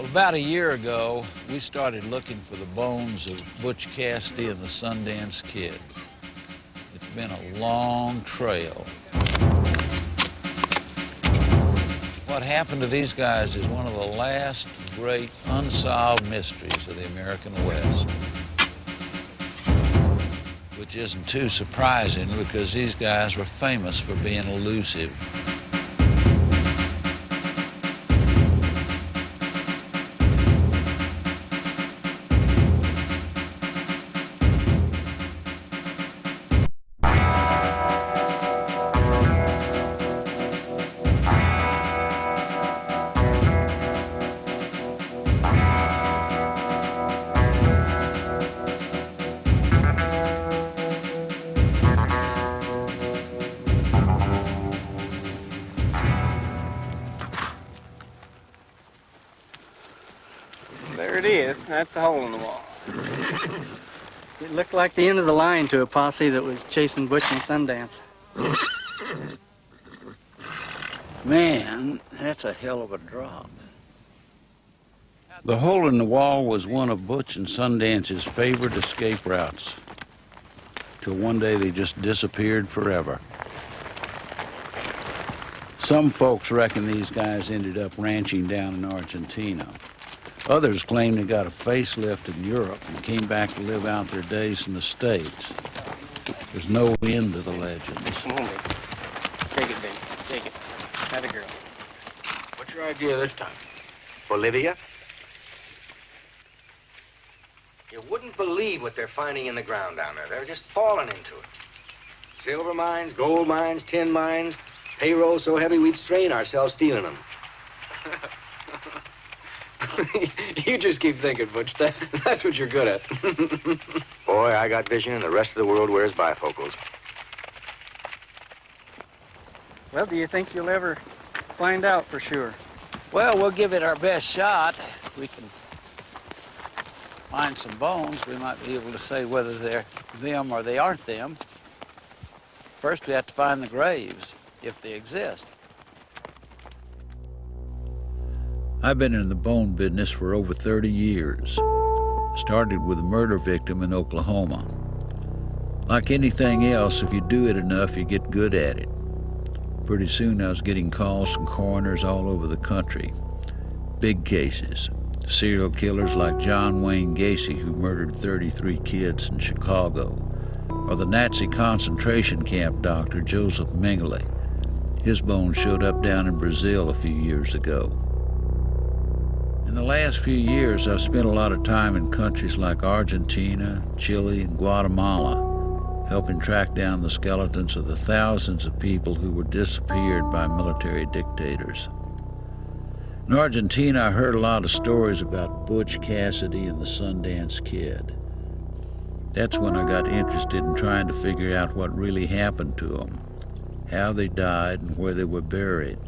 About a year ago, we started looking for the bones of Butch Cassidy and the Sundance Kid. It's been a long trail. What happened to these guys is one of the last great unsolved mysteries of the American West, which isn't too surprising because these guys were famous for being elusive. There it is. That's a hole in the wall. It looked like the end of the line to a posse that was chasing Butch and Sundance. Man, that's a hell of a drop. The hole in the wall was one of Butch and Sundance's favorite escape routes, till one day they just disappeared forever. Some folks reckon these guys ended up ranching down in Argentina. Others claim they got a facelift in Europe and came back to live out their days in the States. There's no end to the legends. Come on, baby. Take it, baby. Take it. Have a girl. What's your idea this time? Bolivia? You wouldn't believe what they're finding in the ground down there. They're just falling into it. Silver mines, gold mines, tin mines, payroll so heavy we'd strain ourselves stealing them. You just keep thinking, Butch. That's what you're good at. Boy, I got vision and the rest of the world wears bifocals. Well, do you think you'll ever find out for sure? Well, we'll give it our best shot. If we can find some bones, we might be able to say whether they're them or they aren't them. First, we have to find the graves, if they exist. I've been in the bone business for over 30 years. Started with a murder victim in Oklahoma. Like anything else, if you do it enough, you get good at it. Pretty soon I was getting calls from coroners all over the country. Big cases. Serial killers like John Wayne Gacy, who murdered 33 kids in Chicago. Or the Nazi concentration camp doctor, Joseph Mengele. His bones showed up down in Brazil a few years ago. In the last few years, I've spent a lot of time in countries like Argentina, Chile, and Guatemala, helping track down the skeletons of the thousands of people who were disappeared by military dictators. In Argentina, I heard a lot of stories about Butch Cassidy and the Sundance Kid. That's when I got interested in trying to figure out what really happened to them, how they died, and where they were buried.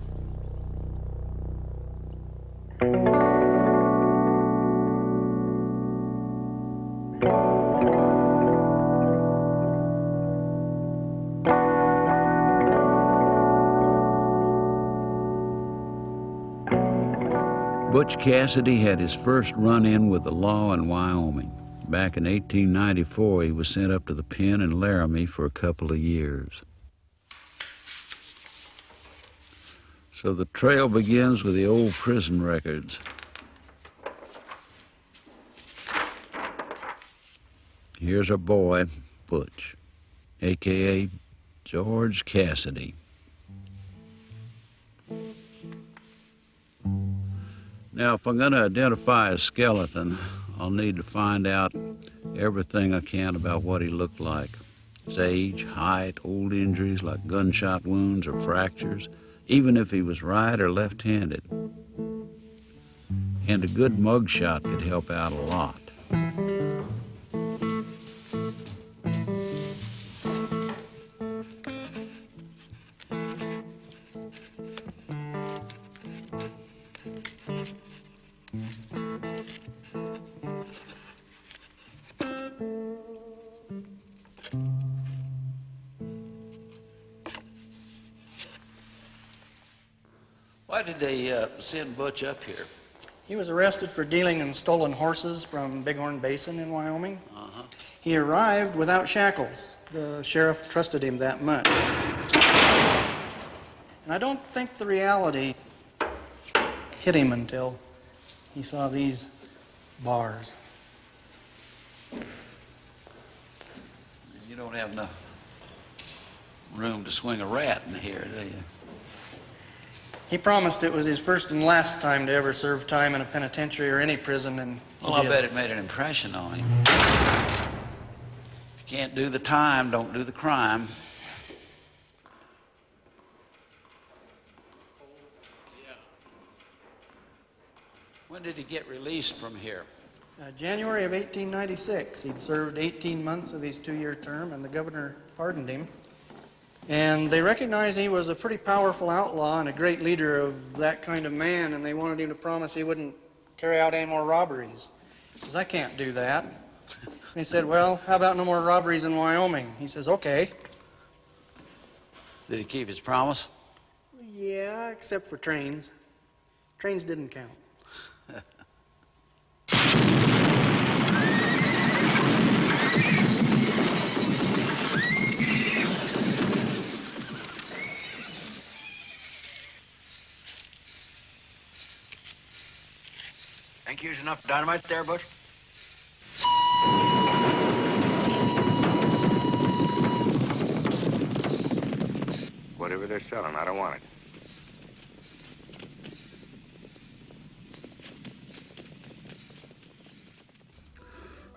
Butch Cassidy had his first run-in with the law in Wyoming. Back in 1894, he was sent up to the pen in Laramie for a couple of years. So the trail begins with the old prison records. Here's our boy, Butch, a.k.a. George Cassidy. Now, if I'm going to identify a skeleton, I'll need to find out everything I can about what he looked like. His age, height, old injuries like gunshot wounds or fractures, even if he was right or left-handed. And a good mugshot could help out a lot. Why did they send Butch up here? He was arrested for dealing in stolen horses from Bighorn Basin in Wyoming. He arrived without shackles. The sheriff trusted him that much. And I don't think the reality hit him until he saw these bars. You don't have enough room to swing a rat in here, do you? He promised it was his first and last time to ever serve time in a penitentiary or any prison, and Well, I bet it made an impression on him. If you can't do the time, don't do the crime. When did he get released from here? January of 1896. He'd served 18 months of his 2-year term, and the governor pardoned him. And they recognized he was a pretty powerful outlaw and a great leader of that kind of man, and they wanted him to promise he wouldn't carry out any more robberies. He says, I can't do that. They said, well, how about no more robberies in Wyoming? He says, okay. Did he keep his promise? Yeah, except for trains. Trains didn't count. Think you used enough dynamite there, Butch? Whatever they're selling, I don't want it.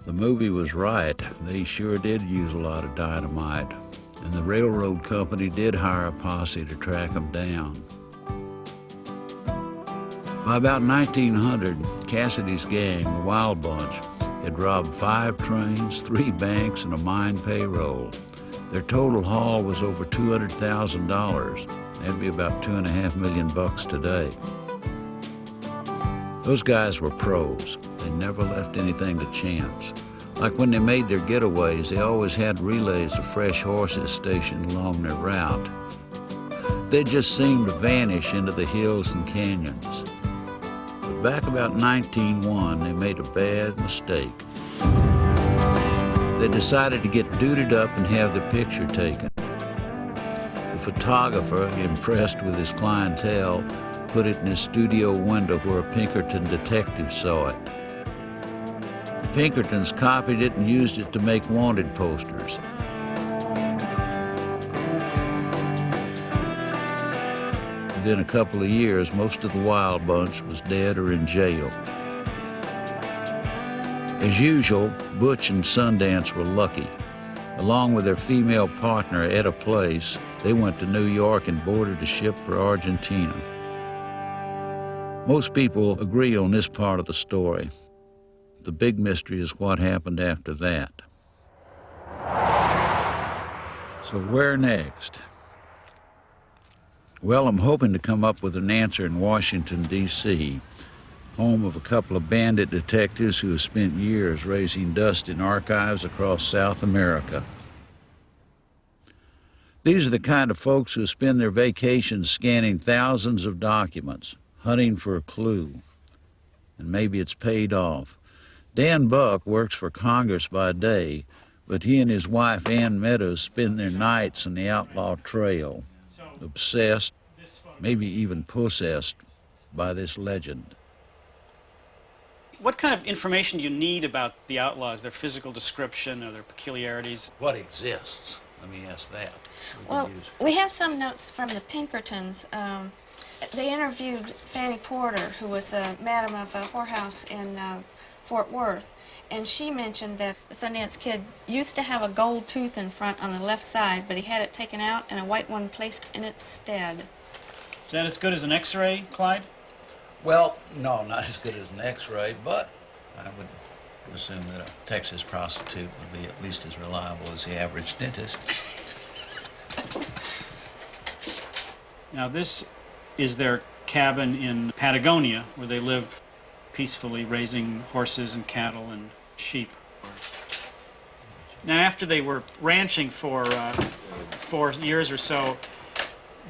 The movie was right. They sure did use a lot of dynamite. And the railroad company did hire a posse to track them down. By about 1900, Cassidy's gang, the Wild Bunch, had robbed 5 trains, 3 banks, and a mine payroll. Their total haul was over $200,000. That'd be about $2.5 million today. Those guys were pros. They never left anything to chance. Like when they made their getaways, they always had relays of fresh horses stationed along their route. They just seemed to vanish into the hills and canyons. But back about 1901, they made a bad mistake. They decided to get duded up and have their picture taken. The photographer, impressed with his clientele, put it in his studio window where a Pinkerton detective saw it. The Pinkertons copied it and used it to make wanted posters. Within a couple of years, most of the Wild Bunch was dead or in jail. As usual, Butch and Sundance were lucky. Along with their female partner, Etta Place, they went to New York and boarded a ship for Argentina. Most people agree on this part of the story. The big mystery is what happened after that. So where next? Well, I'm hoping to come up with an answer in Washington, D.C., home of a couple of bandit detectives who have spent years raising dust in archives across South America. These are the kind of folks who spend their vacations scanning thousands of documents, hunting for a clue. And maybe it's paid off. Dan Buck works for Congress by day, but he and his wife Ann Meadows spend their nights on the outlaw trail, obsessed, maybe even possessed by this legend. What kind of information do you need about the outlaws, their physical description or their peculiarities? What exists? Let me ask that. Well, we have some notes from the Pinkertons. They interviewed Fanny Porter, who was a madam of a whorehouse in Fort Worth, and she mentioned that the Sundance Kid used to have a gold tooth in front on the left side, but he had it taken out and a white one placed in its stead. Is that as good as an X-ray, Clyde? Well, no, not as good as an X-ray, but I would assume that a Texas prostitute would be at least as reliable as the average dentist. Now, this is their cabin in Patagonia, where they live peacefully raising horses and cattle and sheep. Now, after they were ranching for 4 years or so,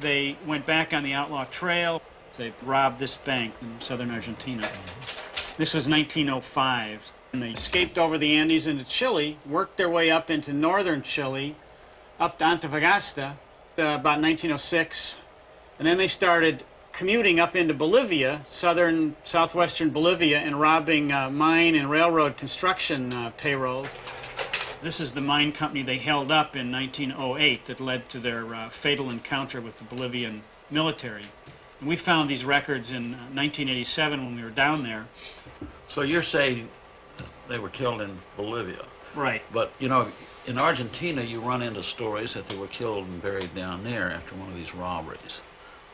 they went back on the outlaw trail. They robbed this bank in southern Argentina. This was 1905. And they escaped over the Andes into Chile, worked their way up into northern Chile, up to Antofagasta, about 1906. And then they started commuting up into Bolivia, southwestern Bolivia, and robbing mine and railroad construction payrolls. This is the mine company they held up in 1908 that led to their fatal encounter with the Bolivian military. And we found these records in 1987 when we were down there. So you're saying they were killed in Bolivia. Right. But, you know, in Argentina, you run into stories that they were killed and buried down there after one of these robberies.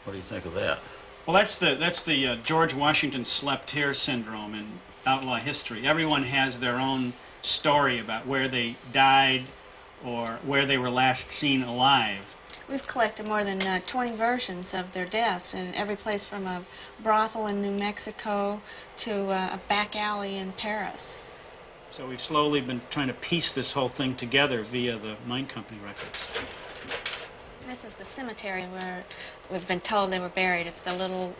What do you think of that? Well, that's the George Washington slept here syndrome in outlaw history. Everyone has their own story about where they died or where they were last seen alive. We've collected more than 20 versions of their deaths in every place from a brothel in New Mexico to a back alley in Paris. So we've slowly been trying to piece this whole thing together via the mine company records. This is the cemetery where we've been told they were buried. It's the little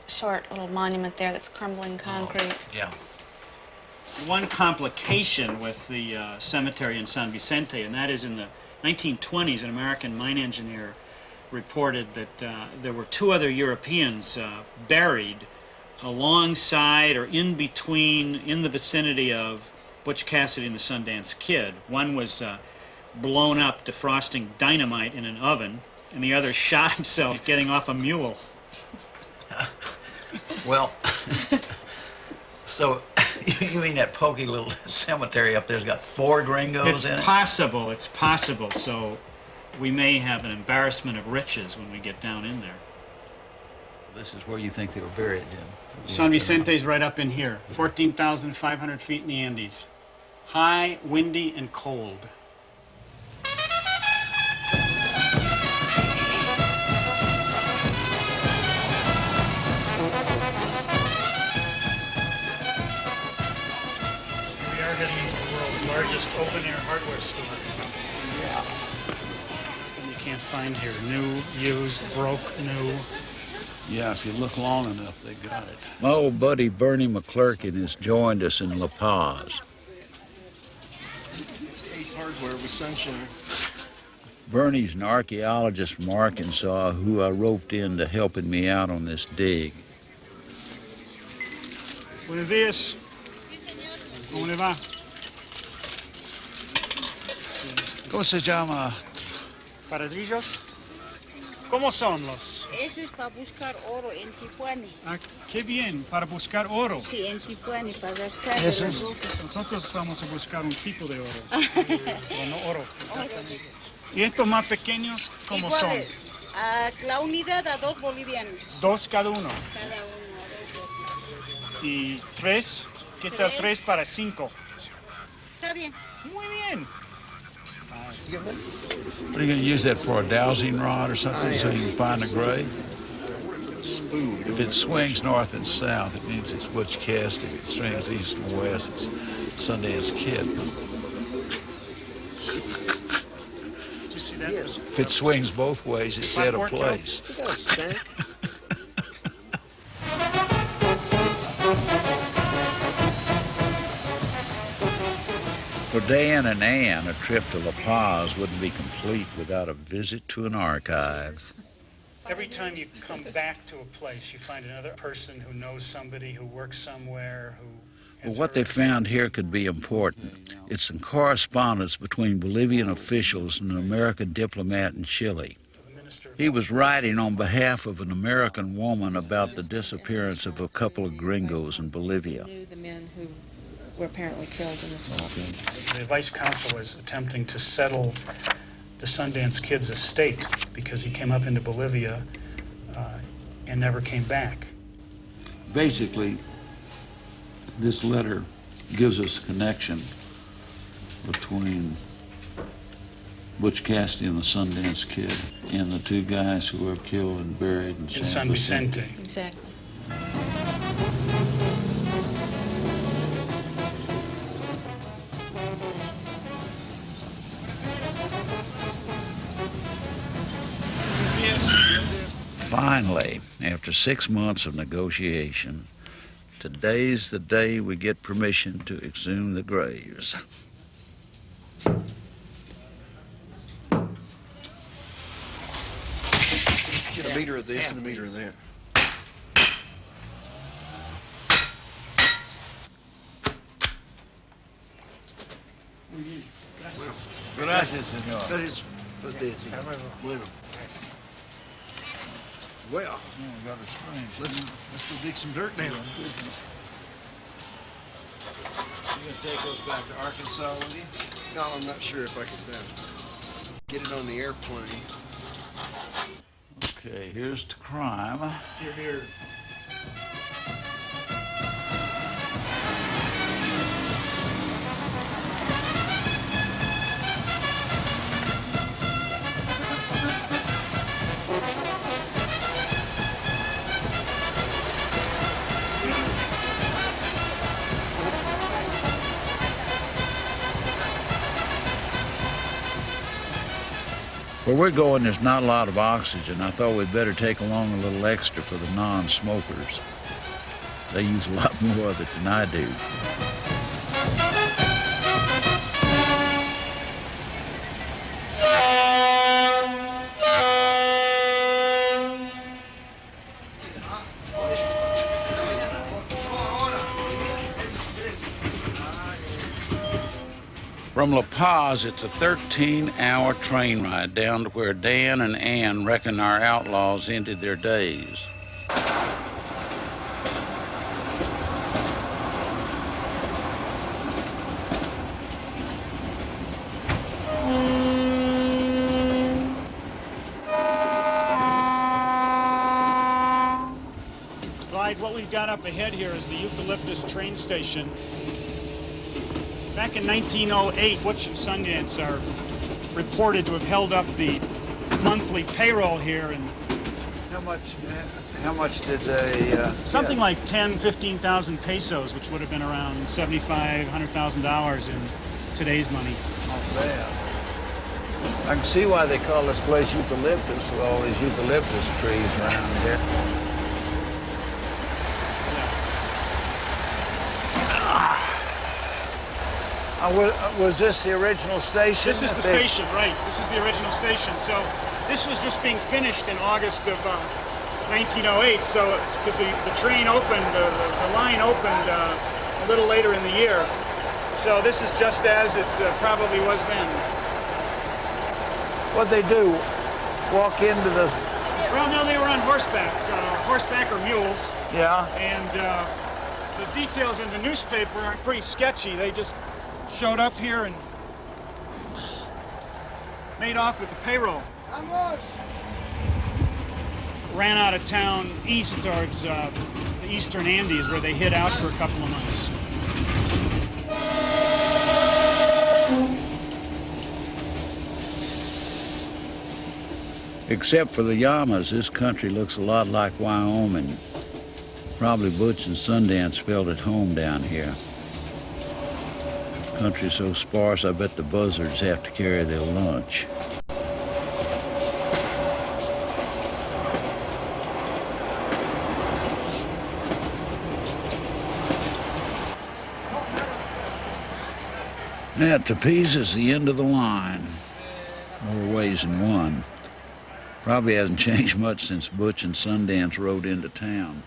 short little monument there that's crumbling concrete. Oh, yeah. One complication with the cemetery in San Vicente, and that is in the 1920s, an American mine engineer reported that there were two other Europeans buried alongside or in between, in the vicinity of Butch Cassidy and the Sundance Kid. One was blown up defrosting dynamite in an oven, and the other shot himself getting off a mule. Well, so you mean that pokey little cemetery up there's got 4 gringos in it? It's possible. So we may have an embarrassment of riches when we get down in there. This is where you think they were buried then? San Vicente's right up in here, 14,500 feet in the Andes. High, windy, and cold. We are heading into the world's largest open-air hardware store. Yeah. And you can't find here. New, used, broke, new. Yeah, if you look long enough, they got it. My old buddy Bernie McClurkin has joined us in La Paz. It's Ace Hardware with Sunshine. Bernie's an archaeologist from Arkansas who I roped into helping me out on this dig. Buenos días. ¿Cómo le va? ¿Cómo se llama? ¿Paradrillos? ¿Cómo son los? Eso es para buscar oro en Tijuana. Ah, qué bien, para buscar oro. Sí, en Tijuana, para gastar Eso. las rocas. Nosotros vamos a buscar un tipo de oro. O no oro. ¿Y estos más pequeños cómo son? Iguales. La unidad a 2 bolivianos. 2 cada uno. Cada uno a 2 bolivianos. ¿Y 3? ¿Qué tal 3 para 5? Está bien. Muy bien. What are you going to use that for, a dowsing rod or something so you can find the grave? Spoon. If it swings north and south, it means it's Butch Cassidy. If it swings east and west, it's Sundance Kid. Did you see that? If it swings both ways, it's out of place. You got a sack? For Dan and Ann, a trip to La Paz wouldn't be complete without a visit to an archive. Every time you come back to a place, you find another person who knows somebody who works somewhere, who has Well, what they heard found here could be important. It's some correspondence between Bolivian officials and an American diplomat in Chile. to the minister of He was writing on behalf of an American woman about the disappearance of a couple of gringos in Bolivia. Knew the men who were apparently killed in this robbery. The vice consul was attempting to settle the Sundance Kid's estate because he came up into Bolivia and never came back. Basically, this letter gives us a connection between Butch Cassidy and the Sundance Kid and the 2 guys who were killed and buried in In San Vicente. Exactly. Finally, after 6 months of negotiation, Today's the day we get permission to exhume the graves. Get a meter of this and a meter of that. Gracias, señor. Gracias. Bueno. Well, let's go dig some dirt now. You gonna take those back to Arkansas with you? No, I'm not sure if I can get it on the airplane. Okay, here's to crime. Here. Where we're going, there's not a lot of oxygen. I thought we'd better take along a little extra for the non-smokers. They use a lot more of it than I do. From La Paz, it's a 13-hour train ride down to where Dan and Ann reckon our outlaws ended their days. Clyde, what we've got up ahead here is the Eucalyptus train station. Back in 1908, Butch and Sundance are reported to have held up the monthly payroll here, and How much did they? something like 10, 15,000 pesos, which would have been around $75,000, $100,000 in today's money. Not bad. I can see why they call this place eucalyptus with all these eucalyptus trees around here. Was this the original station? This is the station, right. This is the original station. So this was just being finished in August of 1908. So because the train opened, the line opened a little later in the year. So this is just as it probably was then. What'd they do? Walk into the... Well, no, they were on horseback or mules. Yeah. And the details in the newspaper are pretty sketchy. They just showed up here and made off with the payroll. Ran out of town east towards the eastern Andes, where they hid out for a couple of months. Except for the llamas, this country looks a lot like Wyoming. Probably Butch and Sundance felt at home down here. Country's so sparse, I bet the buzzards have to carry their lunch. Now, Tepeza's the end of the line. More ways than one. Probably hasn't changed much since Butch and Sundance rode into town.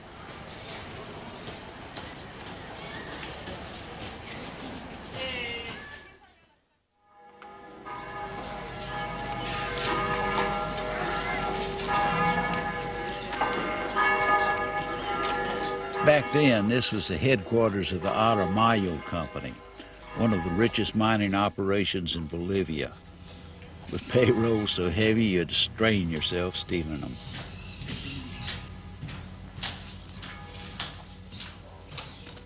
Back then, this was the headquarters of the Aramayo Company, one of the richest mining operations in Bolivia, with payrolls so heavy you'd strain yourself stealing them.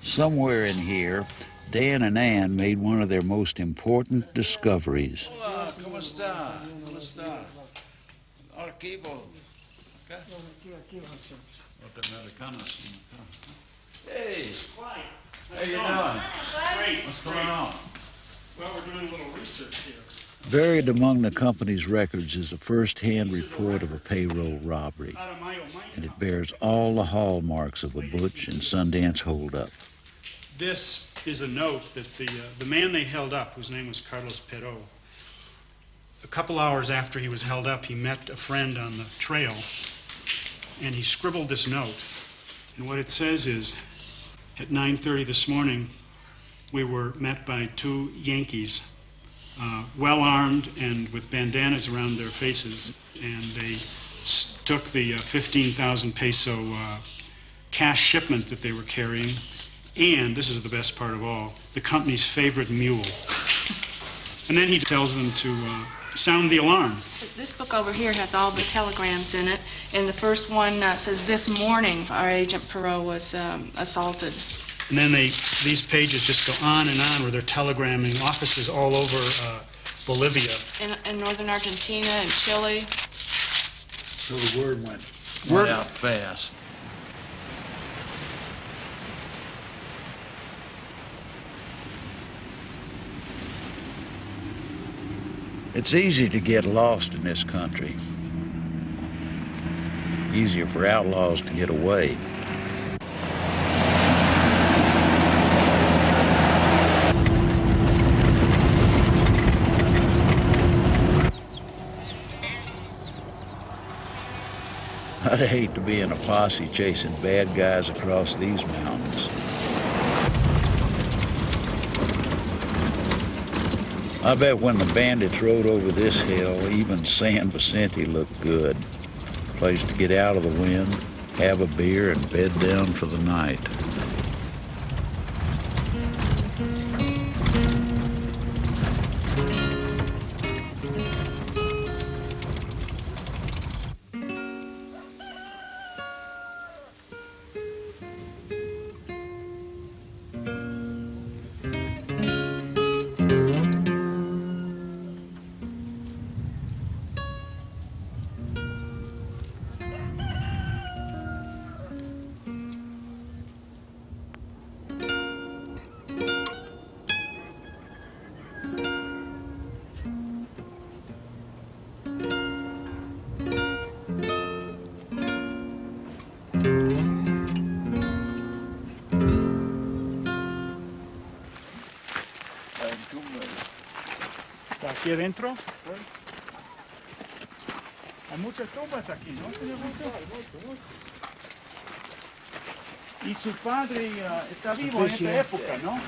Somewhere in here, Dan and Ann made one of their most important discoveries. Hola, ¿cómo está? ¿Cómo está? Archivo. Hey, Clyde, how you doing? great. What's going on? Well, we're doing a little research here. Buried among the company's records is a first-hand report of a payroll robbery, and it bears all the hallmarks of a Butch and Sundance holdup. This is a note that the man they held up, whose name was Carlos Perot, a couple hours after he was held up, he met a friend on the trail, and he scribbled this note. And what it says is, at 9:30 this morning, we were met by two Yankees, well-armed and with bandanas around their faces, and they took the 15,000 peso cash shipment that they were carrying, and, this is the best part of all, the company's favorite mule. And then he tells them to sound the alarm. This book over here has all the telegrams in it, and the first one says, "This morning, our agent Perot was assaulted." And then these pages just go on and on where they're telegramming offices all over Bolivia. In northern Argentina and Chile. So the word went out fast. It's easy to get lost in this country. Easier for outlaws to get away. I'd hate to be in a posse chasing bad guys across these mountains. I bet when the bandits rode over this hill, even San Vicente looked good. Place to get out of the wind, have a beer, and bed down for the night. ¿Está aquí adentro? Hay muchas tumbas aquí, ¿no, señor Montes? Y su padre está vivo en esta época, ¿no?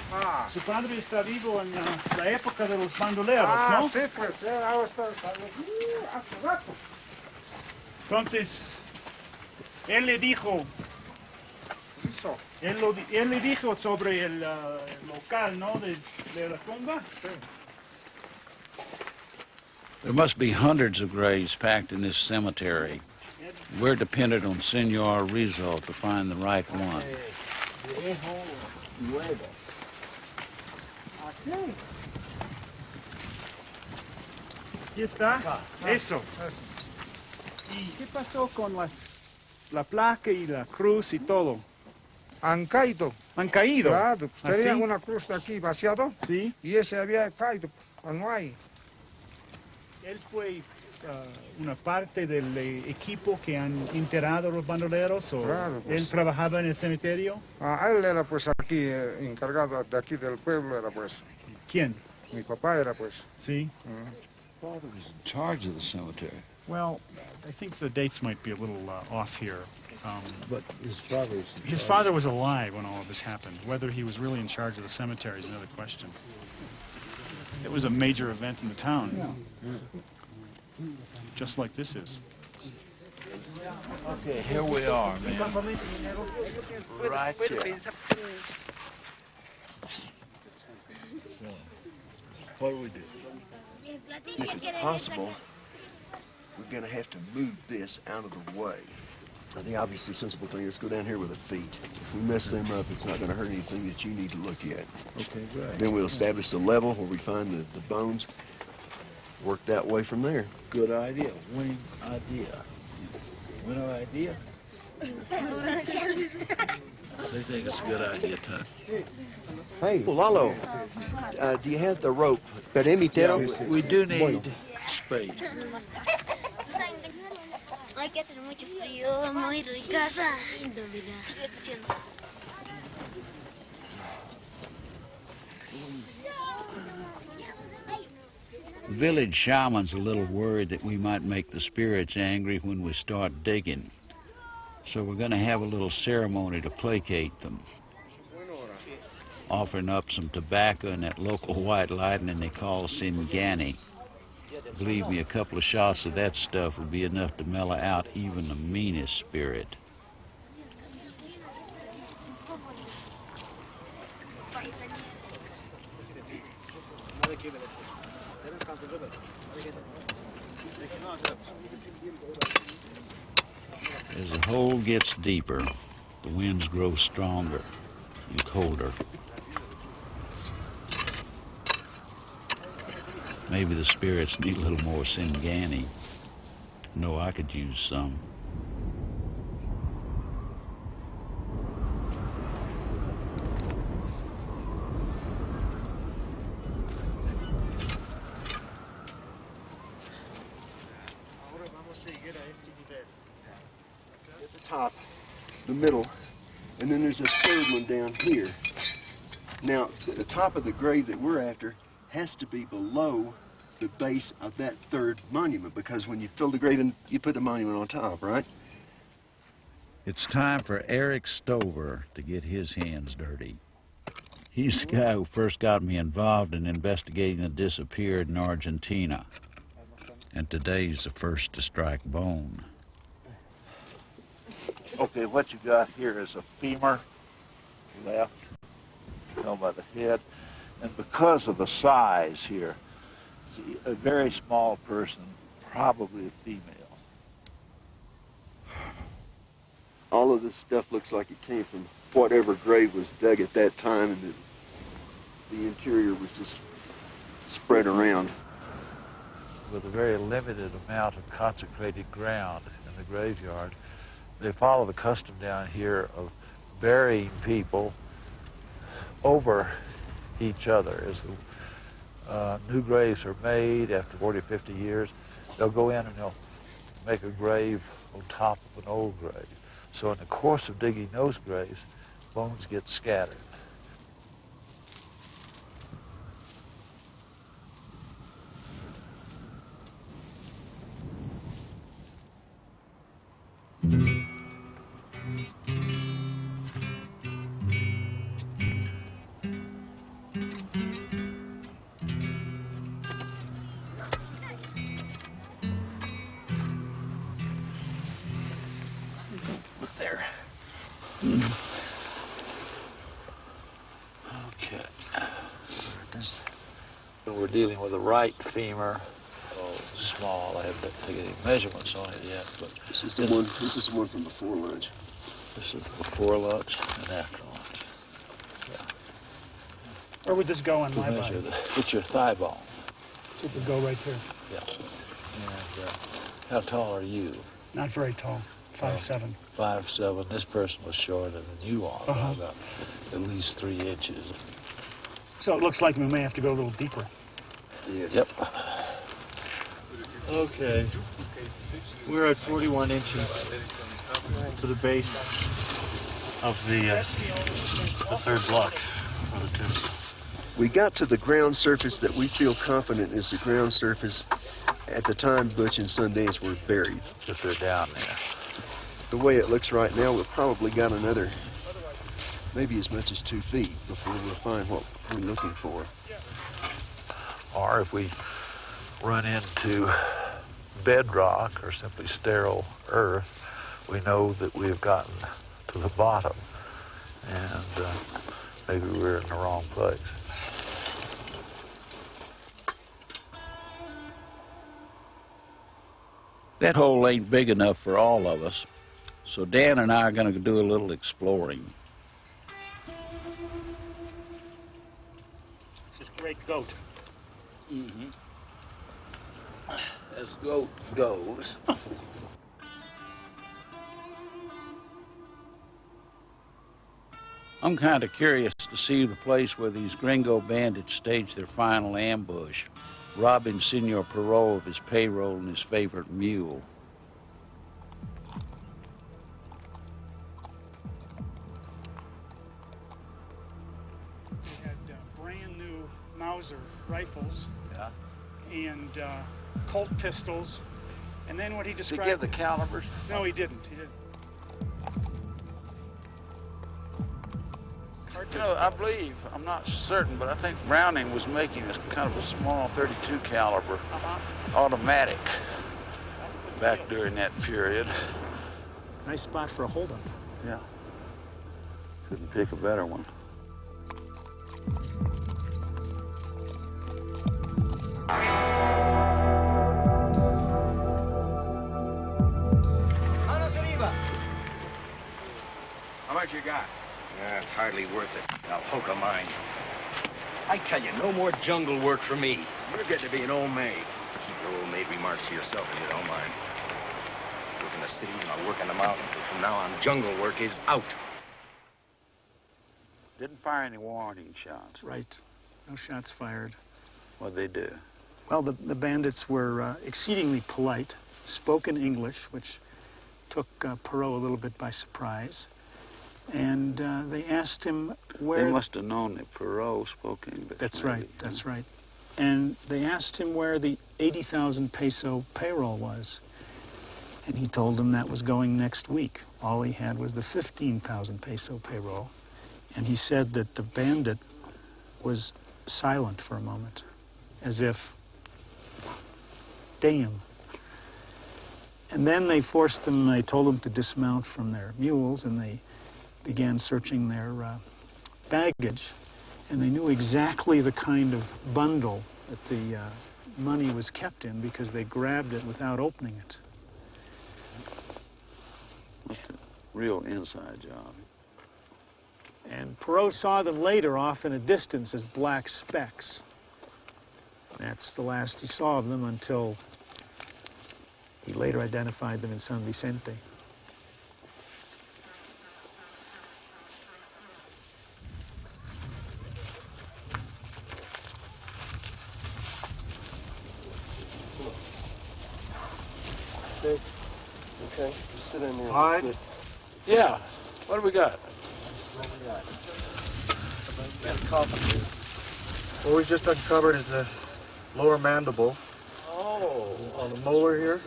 Su padre está vivo en la época de los bandoleros, ¿no? Sí, pues, ahora está hace rato. Entonces, él le dijo, él le dijo sobre el local, ¿no? De la tumba. Sí. There must be hundreds of graves packed in this cemetery. We're dependent on Senor Rizzo to find the right one. Aquí está. Eso. ¿Y qué pasó con la placa y la cruz y todo? Han caído. ¿Han caído? Claro, tenían ¿Así? una cruz aquí vaciado. Sí. Y ese había caído. No hay. Él fue una parte del equipo que han enterrado a los bandoleros, o Claro, pues. él trabajaba en el cementerio. Él era pues aquí encargado de aquí del pueblo, era pues. ¿Quién? Mi papá era pues. Sí. Father was in charge of the cemetery. Well, I think the dates might be a little off here. But His father was alive when all of this happened. Whether he was really in charge of the cemetery is another question. It was a major event in the town, just like this is. Okay, here we are, man. Right there. What do we do? If it's possible, we're going to have to move this out of the way. The obviously sensible thing is go down here with the feet. If we mess them up, it's not going to hurt anything that you need to look at. Okay, great. Then we'll establish the level where we find the bones. Work that way from there. Good idea. Winning idea. Winner idea. They think it's a good idea, Tuck. Hey, Lalo, do you have the rope? Permítelo. We do need spade. Hay que hacer mucho frío, muy ricaza. Village shaman's a little worried that we might make the spirits angry when we start digging. So we're going to have a little ceremony to placate them. Offering up some tobacco and that local white lightning they call Singani. Believe me, a couple of shots of that stuff would be enough to mellow out even the meanest spirit. As the hole gets deeper, the winds grow stronger and colder. Maybe the spirits need a little more Singani. No, I could use some. At the top, the middle, and then there's a third one down here. Now, the top of the grave that we're after has to be below the base of that third monument, because when you fill the grave in, you put the monument on top, right? It's time for Eric Stover to get his hands dirty. He's the guy who first got me involved in investigating the disappeared in Argentina. And today's the first to strike bone. Okay, what you got here is a femur, left, held by the head. And because of the size here, a very small person, probably a female. All of this stuff looks like it came from whatever grave was dug at that time, and the interior was just spread around. With a very limited amount of consecrated ground in the graveyard, they follow the custom down here of burying people over each other. As the new graves are made after 40 or 50 years, they'll go in and they'll make a grave on top of an old grave. So in the course of digging those graves, bones get scattered. There. Okay. We're dealing with the right femur. Oh, small. I haven't taken any measurements on it yet, but This is the one. This is the one from before lunch. this is before lunch and after lunch. Yeah. Where would this go on To my measure body? it's your thigh bone. It would go right here. Yeah. And how tall are you? Not very tall. 5'7". 5'7". This person was shorter than you are, by Uh-huh. about at least 3 inches. So it looks like we may have to go a little deeper. Yes. Yep. Okay. We're at 41 inches to the base of the third block of the tomb. We got to the ground surface that we feel confident is the ground surface at the time Butch and Sundance were buried. If they're down there. The way it looks right now, we've probably got another, maybe as much as 2 feet before we'll find what we're looking for. Or if we run into bedrock or simply sterile earth, we know that we have gotten to the bottom, and maybe we're in the wrong place. That hole ain't big enough for all of us, so Dan and I are going to do a little exploring. This is great goat. Mm-hmm. As goat goes. I'm kind of curious to see the place where these gringo bandits staged their final ambush, robbing Senor Perot of his payroll and his favorite mule. They had brand new Mauser rifles. Yeah. And Colt pistols. And then what he described... Did he give the calibers? No, he didn't. He didn't. You know, I believe, I'm not certain, but I think Browning was making this kind of a small 32 caliber automatic back during that period. Nice spot for a holdup. Yeah. Couldn't pick a better one. How much you got? It's hardly worth it. I'll poke a mine. I tell you, no more jungle work for me. You're getting to be an old maid. Keep your old maid remarks to yourself if you don't mind. I work in the cities and I work in the mountains. But from now on, jungle work is out. Didn't fire any warning shots. Right. No shots fired. What'd they do? Well, the bandits were exceedingly polite, spoke in English, which took Perot a little bit by surprise. And they asked him where... They must have known that Perot spoke English. That's maybe. right, that's right. And they asked him where the 80,000 peso payroll was. And he told them that was going next week. All he had was the 15,000 peso payroll. And he said that the bandit was silent for a moment, as if, damn. And then they forced them, they told them to dismount from their mules, and they began searching their baggage, and they knew exactly the kind of bundle that the money was kept in because they grabbed it without opening it. That's a real inside job. And Perot saw them later off in a distance as black specks. That's the last he saw of them until he later identified them in San Vicente. Okay, just sit in there. All right. Yeah. What do we got? What we got? We got a coffin here. What we just uncovered is the lower mandible. Oh. On the molar here.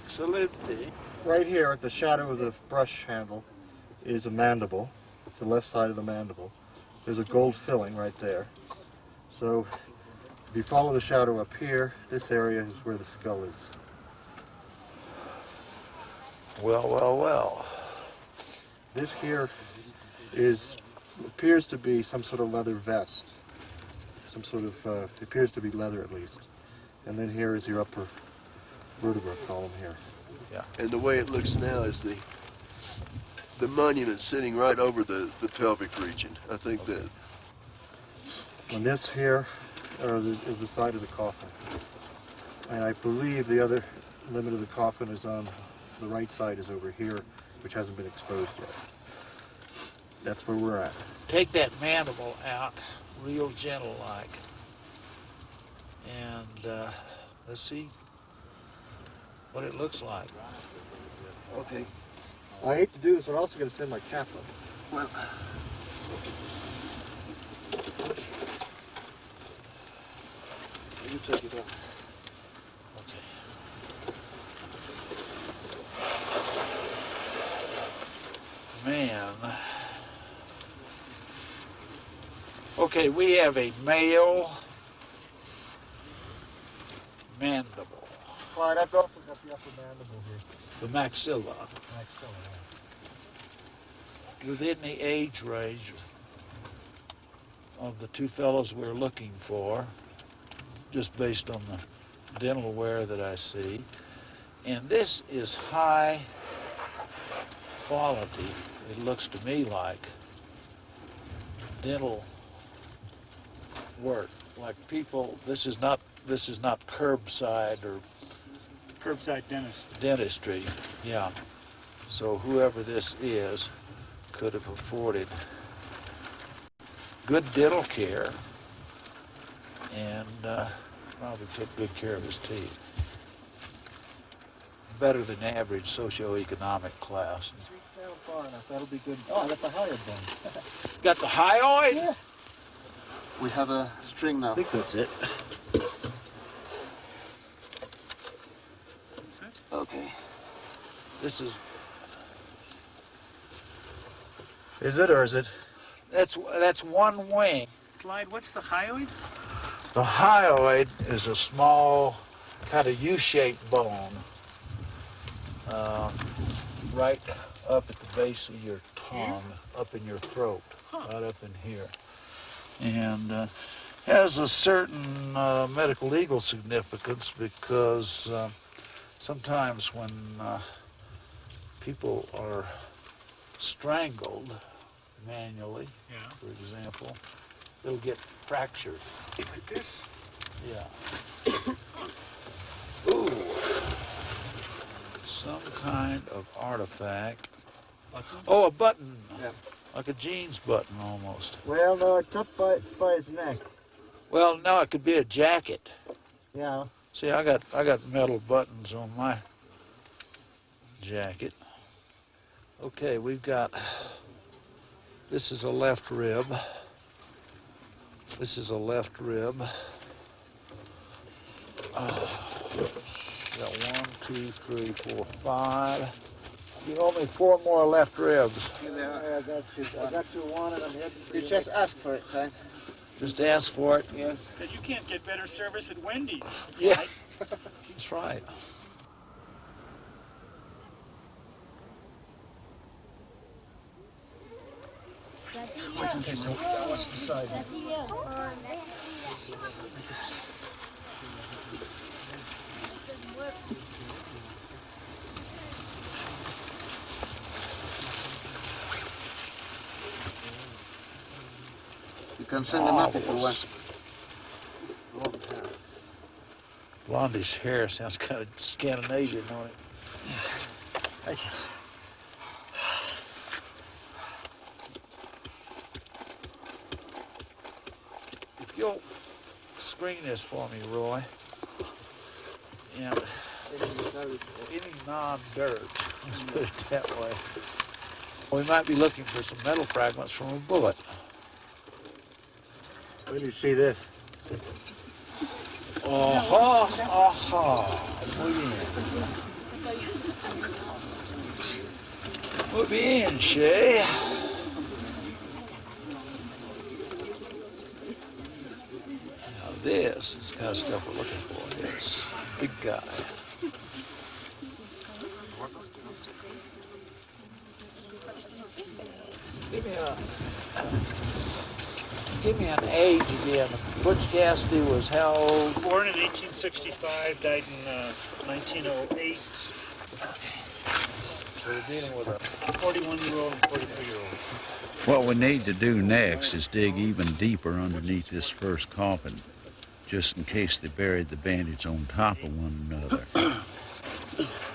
Excellent. Right here at the shadow of the brush handle is a mandible. It's the left side of the mandible. There's a gold filling right there. So if you follow the shadow up here, this area is where the skull is. Well, well, well. This here appears to be some sort of leather vest. Some sort of, appears to be leather at least. And then here is your upper vertebra column here. Yeah. And the way it looks now is the monument sitting right over the pelvic region. I think that. And this here is the side of the coffin. And I believe the other limit of the coffin is on the right side is over here, which hasn't been exposed yet. That's where we're at. Take that mandible out real gentle like. And let's see what it looks like. Okay. I hate to do this, but I'm also going to send my chaplain. Well. You take it up. Man. Okay, we have a male mandible. Clyde, I've also got the upper mandible here. The maxilla. Maxilla, yeah. Within the age range of the two fellows we're looking for, just based on the dental wear that I see. And this is high quality, it looks to me like dental work. Like people, this is not curbside or Curbside dentist. dentistry, yeah. So whoever this is could have afforded good dental care, and probably took good care of his teeth. Better than average socioeconomic class. Down far enough, that'll be good. Oh, I got the hyoid then. Got the hyoid? Yeah. We have a string now. I think that's it. Okay. This is... Is it or is it? That's one wing. Clyde, what's the hyoid? The hyoid is a small, kind of U-shaped bone right up at the base of your tongue, up in your throat, right up in here. And has a certain medical legal significance because sometimes when people are strangled manually, for example, it'll get fractured. Like this? Yeah. Ooh. Some kind of artifact. Oh, a button. Yeah. Like a jeans button almost. Well, no, it's by his neck. Well, no, it could be a jacket. Yeah. See, I got metal buttons on my jacket. Okay, we've got, this is a left rib. This is a left rib. Got 1, 2, 3, 4, 5. You owe me 4 more left ribs. Yeah, I got you. I got you one and I'm heading for you. Just ask for it, Clyde. Just ask for it. Yes. Because you can't get better service at Wendy's. Yeah, that's right. Watch the side. You can send them up if you want. Blondie's hair sounds kind of Scandinavian, don't it? Thank you. If you'll screen this for me, Roy, and any non-dirt, let's put it that way, we might be looking for some metal fragments from a bullet. Let me see this. Aha, aha, muy bien. Muy bien, Shay. Now this is the kind of stuff we're looking for. Yes, big guy. Give me an age again. Butch Cassidy was how old? Born in 1865, died in 1908. So we're dealing with a 41-year-old and 43-year-old. What we need to do next is dig even deeper underneath this first coffin, just in case they buried the bandits on top of one another.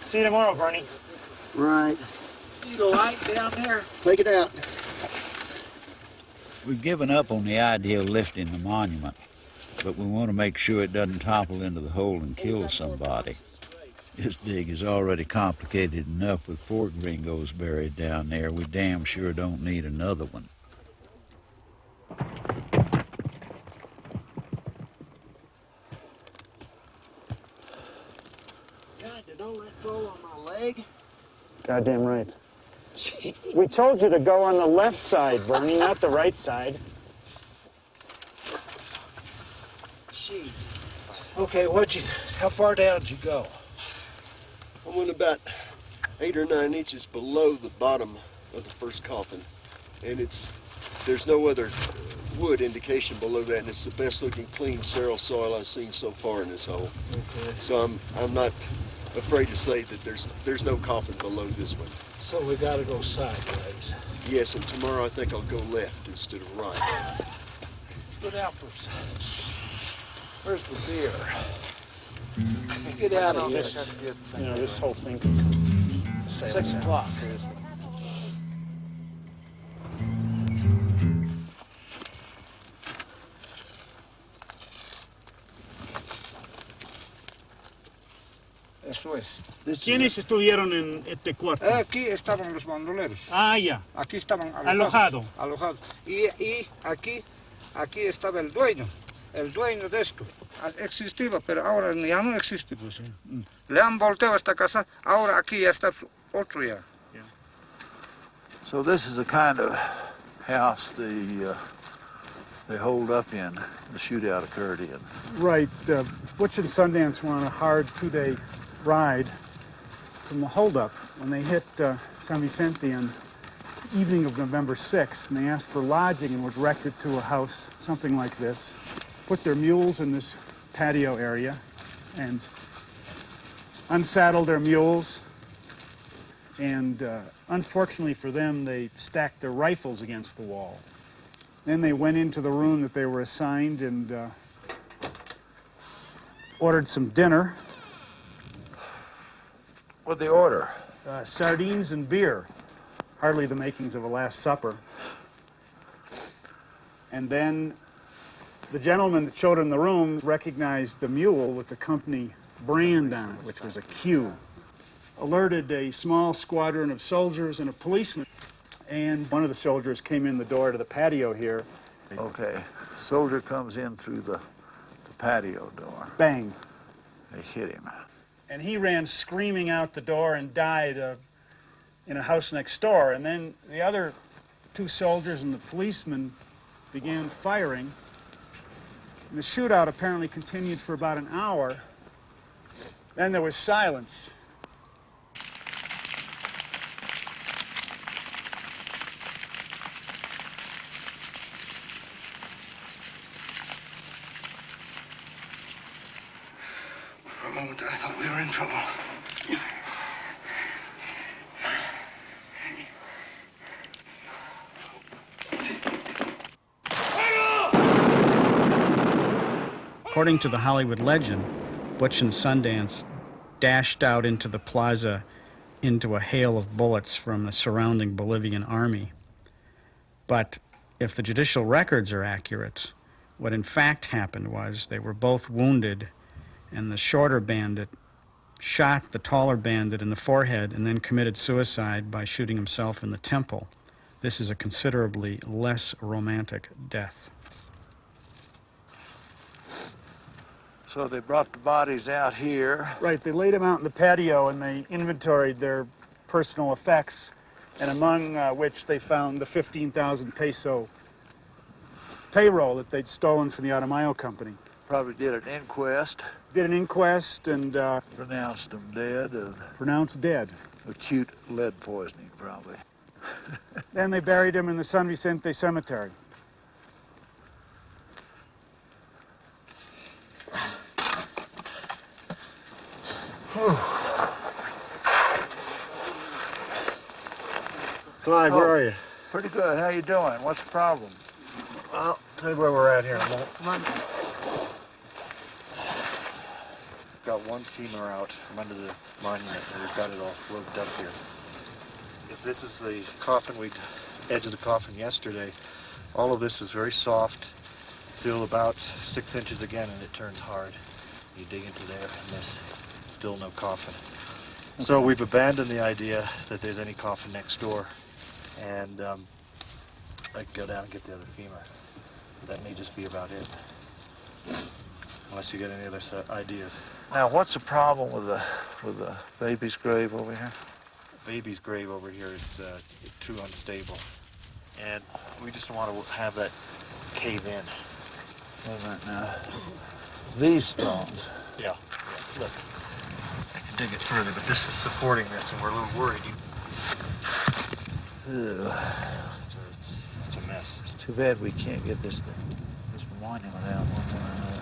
See you tomorrow, Bernie. Right. You go light down there. Take it out. We've given up on the idea of lifting the monument, but we want to make sure it doesn't topple into the hole and kill somebody. This dig is already complicated enough with 4 gringos buried down there. We damn sure don't need another one. God, did all that fall on my leg? Goddamn right. We told you to go on the left side, Bernie, not the right side. Gee, Okay, how far down did you go? I went about 8 or 9 inches below the bottom of the first coffin, and there's no other wood indication below that, and it's the best looking clean sterile soil I've seen so far in this hole. Okay. So I'm not afraid to say that there's no coffin below this one. So we got to go sideways. Yes, and tomorrow I think I'll go left instead of right. Let's go down for a second. Where's the beer? Let's get out of here. You know, this whole thing could 6 o'clock. cuarto es. ¿Quiénes estuvieron en este cuarto? Aquí estaban los bandoleros. Ah, ya. Aquí estaban Alojado. alojados. Y aquí estaba el dueño de esto. Existía, pero ahora ya no existe. Pues. Le han volteado esta casa, ahora aquí ya está otro ya. So this is the kind of house they holed up in, the shootout occurred in. Right. Butch and Sundance were on a hard 2-day ride from the holdup when they hit San Vicente on the evening of November 6th, and they asked for lodging and were directed to a house, something like this. Put their mules in this patio area and unsaddled their mules. And unfortunately for them, they stacked their rifles against the wall. Then they went into the room that they were assigned and ordered some dinner. What'd they order? Sardines and beer. Hardly the makings of a Last Supper. And then the gentleman that showed him the room recognized the mule with the company brand on it, which was a Q. Alerted a small squadron of soldiers and a policeman. And one of the soldiers came in the door to the patio here. Okay. Soldier comes in through the patio door. Bang. They hit him. And he ran screaming out the door and died in a house next door. And then the other two soldiers and the policeman began firing. And the shootout apparently continued for about an hour. Then there was silence. For a moment, I thought we were in trouble. According to the Hollywood legend, Butch and Sundance dashed out into the plaza into a hail of bullets from the surrounding Bolivian army. But if the judicial records are accurate, what in fact happened was they were both wounded, and the shorter bandit shot the taller bandit in the forehead and then committed suicide by shooting himself in the temple. This is a considerably less romantic death. So they brought the bodies out here. Right, they laid them out in the patio and they inventoried their personal effects, and among which they found the 15,000 peso payroll that they'd stolen from the Automayo company. Probably did an inquest. Did an inquest and pronounced them dead. Pronounced dead. Acute lead poisoning, probably. Then they buried him in the San Vicente cemetery. Clyde, where are you? Pretty good. How you doing? What's the problem? Well, tell you where we're at here in a moment. Come on. Got one femur out from under the monument, and we've got it all roped up here. If this is the coffin, edge of the coffin yesterday, all of this is very soft, till about 6 inches again, and it turns hard. You dig into there, and there's still no coffin. Okay. So we've abandoned the idea that there's any coffin next door, and I can go down and get the other femur. That may just be about it, unless you get any other ideas. Now, what's the problem with the baby's grave over here? Baby's grave over here is too unstable, and we just don't want to have that cave in. Wait a minute now. These stones. Yeah. Look, I can dig it further, but this is supporting this, and we're a little worried. It's a mess. It's too bad we can't get this monument out one way or another.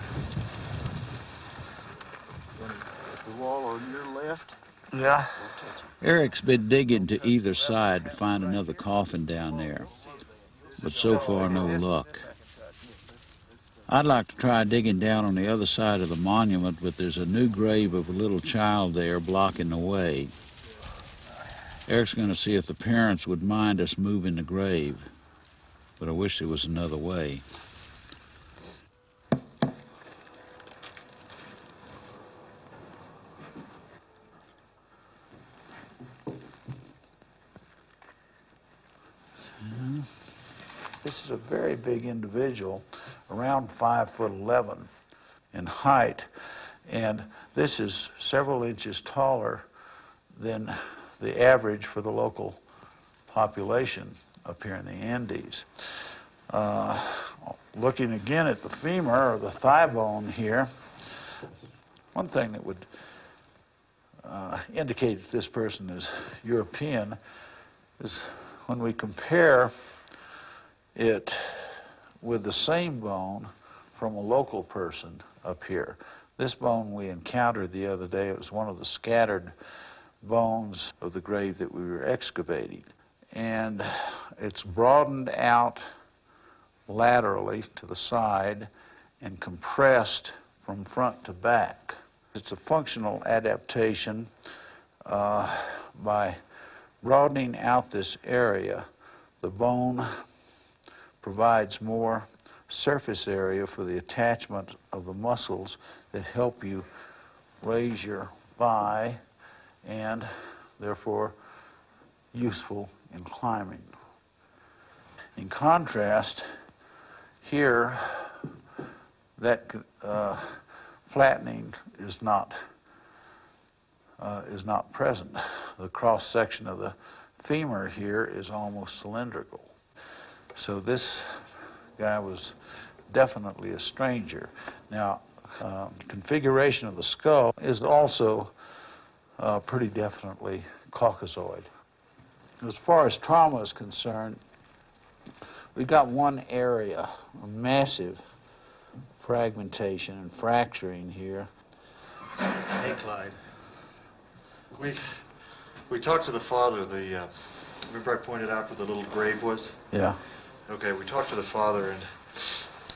The wall on your left? Yeah. Eric's been digging to either side to find another coffin down there, but so far no luck. I'd like to try digging down on the other side of the monument, but there's a new grave of a little child there blocking the way. Eric's going to see if the parents would mind us moving the grave, but I wish there was another way. This is a very big individual, around 5'11" in height, and this is several inches taller than the average for the local population up here in the Andes. Looking again at the femur or the thigh bone here, one thing that would indicate that this person is European is when we compare it with the same bone from a local person up here. This bone we encountered the other day, it was one of the scattered bones of the grave that we were excavating. And it's broadened out laterally to the side and compressed from front to back. It's a functional adaptation by broadening out this area. The bone provides more surface area for the attachment of the muscles that help you raise your thigh and therefore useful in climbing. In contrast, here that flattening is not present. The cross section of the femur here is almost cylindrical. So this guy was definitely a stranger. Now, configuration of the skull is also pretty definitely Caucasoid. As far as trauma is concerned, we've got one area, a massive fragmentation and fracturing here. Hey, Clyde. We talked to the father. Remember I pointed out where the little grave was? Yeah. Okay, we talked to the father, and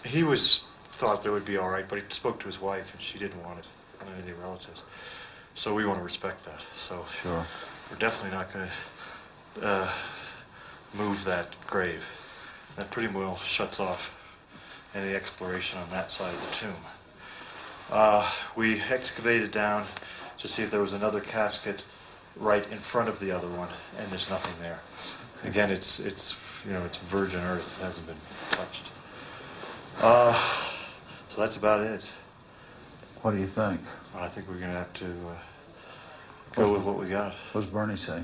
he thought that would be all right, but he spoke to his wife, and she didn't want it, and any of the relatives. So we want to respect that. So sure. We're definitely not going to move that grave. That pretty well shuts off any exploration on that side of the tomb. We excavated down to see if there was another casket right in front of the other one, and there's nothing there. Again, it's virgin earth. It hasn't been touched. So that's about it. What do you think? I think we're going to have to go with what we got. What does Bernie say?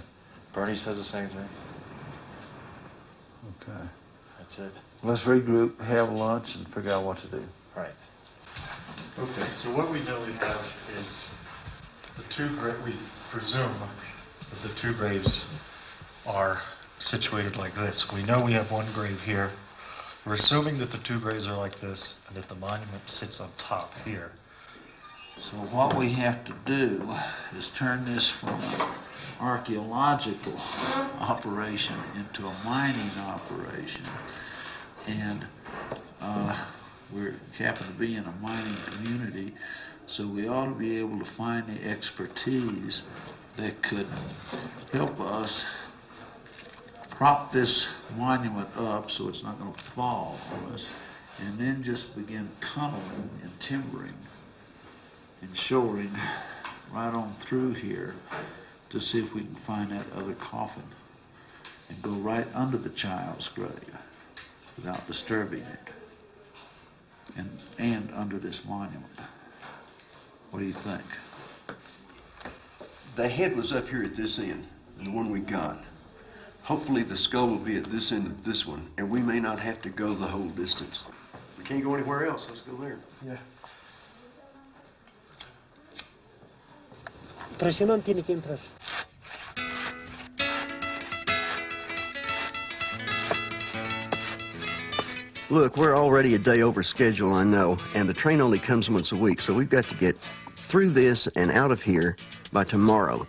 Bernie says the same thing. Okay. That's it. Let's regroup, have lunch, and figure out what to do. Right. Okay, so what we know we have is we presume that the two graves are situated like this. We know we have one grave here. We're assuming that the two graves are like this and that the monument sits on top here. So what we have to do is turn this from an archaeological operation into a mining operation. And we happen to be in a mining community, so we ought to be able to find the expertise that could help us prop this monument up so it's not going to fall on us, and then just begin tunneling and timbering and shoring right on through here to see if we can find that other coffin and go right under the child's grave without disturbing it, and under this monument. What do you think? The head was up here at this end, the one we got. Hopefully the skull will be at this end of this one, and we may not have to go the whole distance. We can't go anywhere else. Let's go there. Yeah. Impresionante tiene que entrar. Look, we're already a day over schedule, I know, and the train only comes once a week, so we've got to get through this and out of here by tomorrow.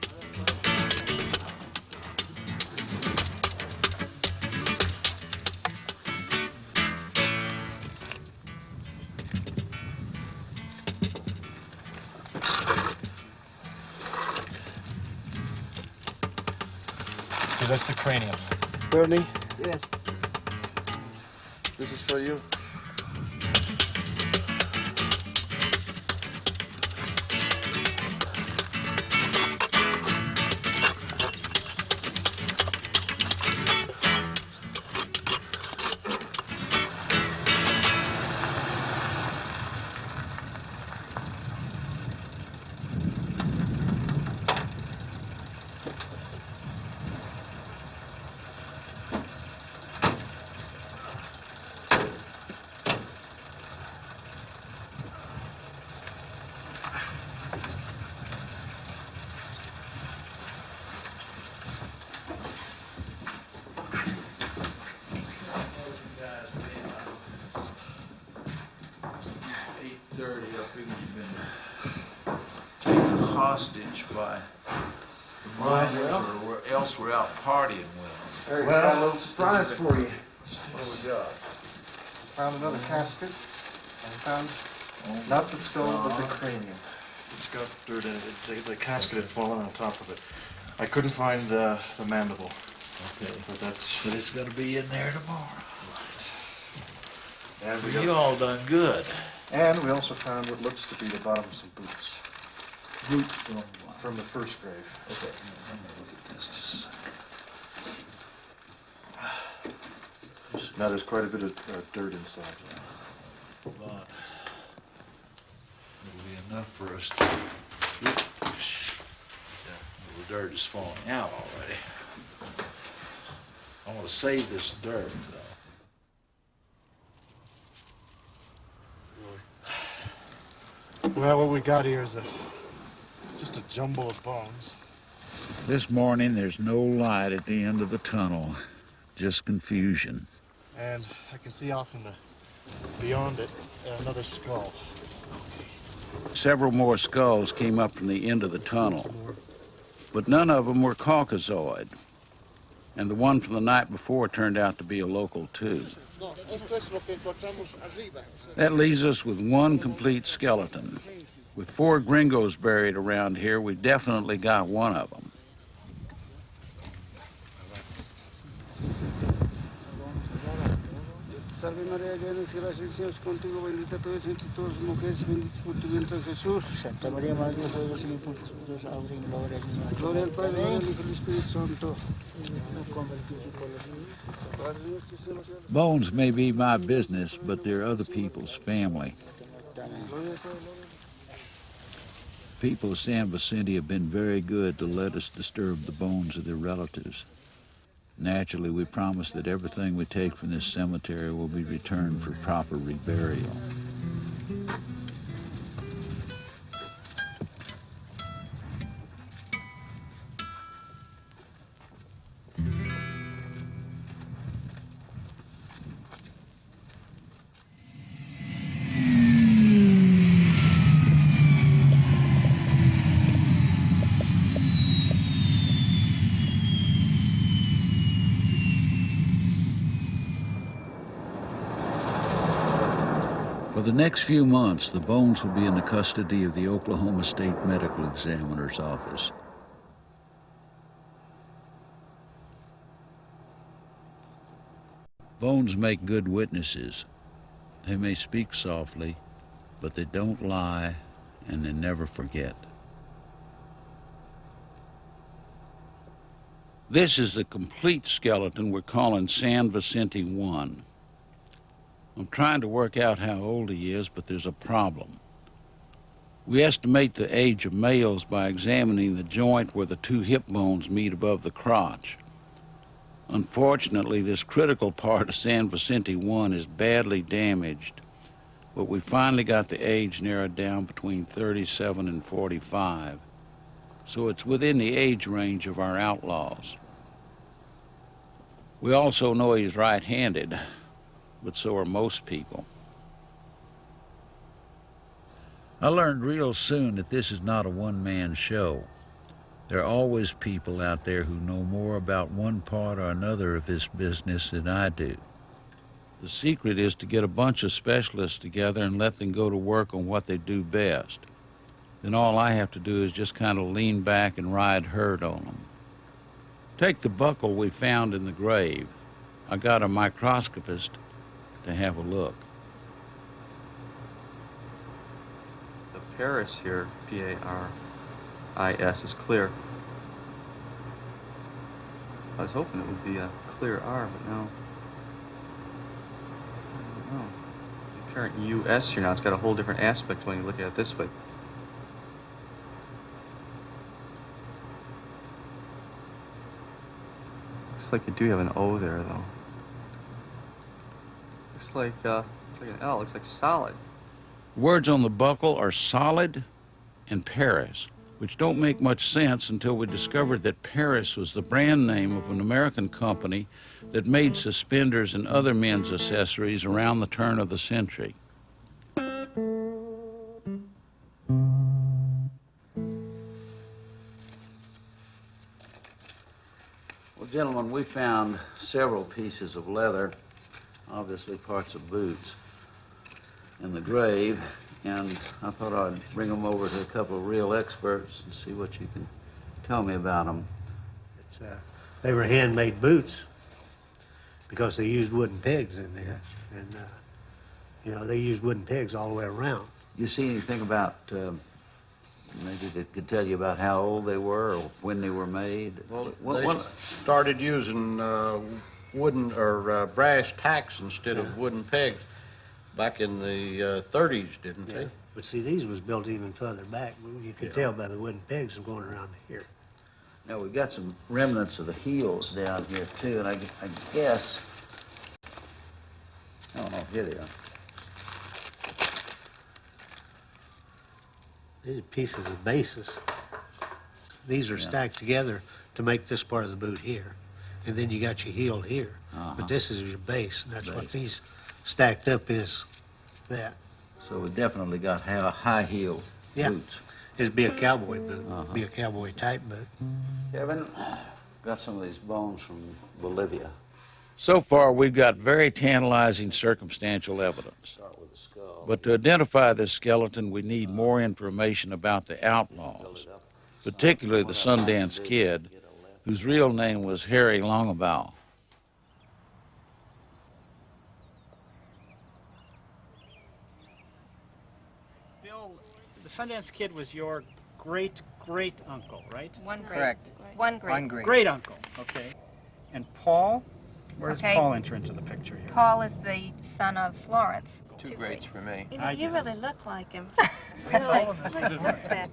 So that's the cranium. Bernie, Yes. this is for you. hostage by the miners, or else we're out partying with them. Eric's got a little surprise for you. What do we got? Found another casket. I found not the skull, but the cranium. It's got dirt in it. The casket had fallen on top of it. I couldn't find the mandible. Okay. But it's going to be in there tomorrow. And Well, you all done good. And we also found what looks to be the bottoms of boots. Boots from the first grave. Okay. Let me look at this just a second. Now there's quite a bit of dirt inside. But it'll be enough for us to. The dirt is falling out already. I want to save this dirt, though. Well, what we got here is just a jumble of bones. This morning, there's no light at the end of the tunnel, just confusion. And I can see off in the beyond it another skull. Several more skulls came up from the end of the tunnel, but none of them were Caucasoid. And the one from the night before turned out to be a local, too. That leaves us with one complete skeleton. With 4 gringos buried around here, we definitely got one of them. Salve María, llena de gracia, el Señor es contigo, bendita tú eres entre todas las mujeres, bendito es por tu vientre Jesús. Santa María, Madre de Dios, ruega por nosotros pecadores, ahora y en la hora de nuestra muerte. Gloria al Padre, al Hijo y al Espíritu Santo. Como el principio de los siglos. Bones may be my business, but they're other people's family. People of San Vicente have been very good to let us disturb the bones of their relatives. Naturally, we promise that everything we take from this cemetery will be returned for proper reburial. For the next few months, the bones will be in the custody of the Oklahoma State Medical Examiner's office. Bones make good witnesses. They may speak softly, but they don't lie, and they never forget. This is the complete skeleton we're calling San Vicente 1. I'm trying to work out how old he is, but there's a problem. We estimate the age of males by examining the joint where the 2 hip bones meet above the crotch. Unfortunately, this critical part of San Vicente 1 is badly damaged, but we finally got the age narrowed down between 37 and 45, so it's within the age range of our outlaws. We also know he's right-handed, but so are most people. I learned real soon that this is not a one-man show. There are always people out there who know more about one part or another of this business than I do. The secret is to get a bunch of specialists together and let them go to work on what they do best. Then all I have to do is just kind of lean back and ride herd on them. Take the buckle we found in the grave. I got a microscopist to have a look. The Paris here, P-A-R-I-S, is clear. I was hoping it would be a clear R, but no. I don't know. The apparent U-S here now, it's got a whole different aspect when you look at it this way. Looks like you do have an O there, though. Looks like an L. Looks like solid. Words on the buckle are solid and Paris, which don't make much sense until we discovered that Paris was the brand name of an American company that made suspenders and other men's accessories around the turn of the century. Gentlemen, we found several pieces of leather, obviously parts of boots, in the grave, and I thought I'd bring them over to a couple of real experts and see what you can tell me about them. They were handmade boots because they used wooden pegs in there, and you know, they used wooden pegs all the way around. You see anything about, maybe that could tell you about how old they were or when they were made? Well, they started using wooden or brass tacks instead of wooden pegs back in the 30s, didn't they? But see, these was built even further back. You could tell by the wooden pegs going around here. Now, we've got some remnants of the heels down here, too, and I guess, oh, here they are. These are pieces of bases. These are stacked together to make this part of the boot here. And then you got your heel here. But this is your base, and that's what these stacked up is, that. So we definitely got high heel boots. It'd be a cowboy boot, be a cowboy type boot. Kevin, got some of these bones from Bolivia. So far, we've got very tantalizing circumstantial evidence. But to identify this skeleton, we need more information about the outlaws, particularly the Sundance Kid, whose real name was Harry Longabout. Bill, the Sundance Kid was your great-great-uncle, right? One great. Correct. One great. One great. Great-uncle, okay. And Paul? Where does Okay. Paul enter into the picture here? Paul is the son of Florence. Two greats for me. You know, I you do. really look like him. Really. Look at that.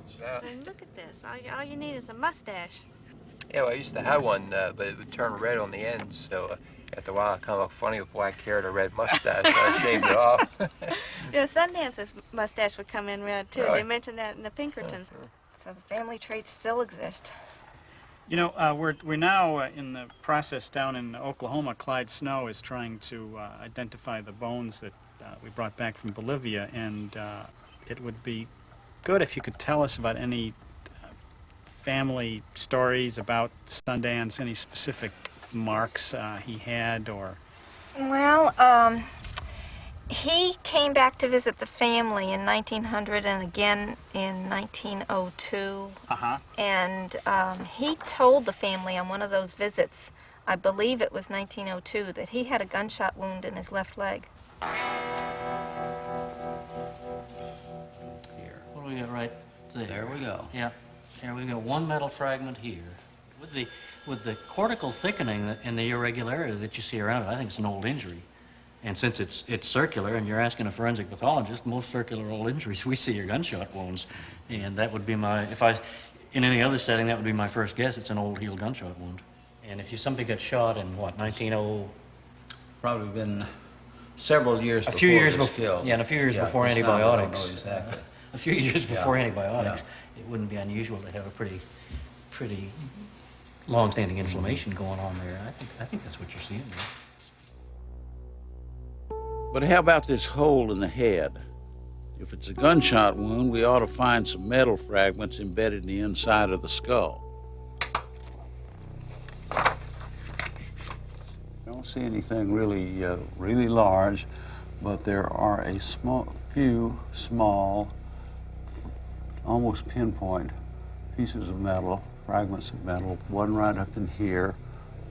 And look at this. All you need is a mustache. Yeah, well, I used to have one, but it would turn red on the ends, so after a while I come up funny with black hair and a red mustache, so I shaved it off. You know, Sundance's mustache would come in red, too. Really? They mentioned that in the Pinkertons. So the family traits still exist. You know, we're now in the process down in Oklahoma. Clyde Snow is trying to identify the bones that we brought back from Bolivia, and it would be good if you could tell us about any family stories about Sundance, any specific marks he had, or... Well, he came back to visit the family in 1900 and again in 1902. And he told the family on one of those visits, I believe it was 1902, that he had a gunshot wound in his left leg. What do we got right there? There we go. Yeah. Here we go. One metal fragment here. With the cortical thickening and the irregularity that you see around it, I think it's an old injury. And since it's circular, and you're asking a forensic pathologist, most circular old injuries we see are gunshot wounds. And that would be in any other setting, that would be my first guess. It's an old healed gunshot wound. And if somebody got shot in what, 1900? Probably been several years before. A few years this before. killed. Yeah, and a few years before it's not- I antibiotics. don't know exactly. A few years before Yeah. antibiotics, it wouldn't be unusual to have a pretty long-standing inflammation going on there. I think that's what you're seeing there. But how about this hole in the head? If it's a gunshot wound, we ought to find some metal fragments embedded in the inside of the skull. I don't see anything really large, but there are a few small, almost pinpoint pieces of metal, fragments of metal, one right up in here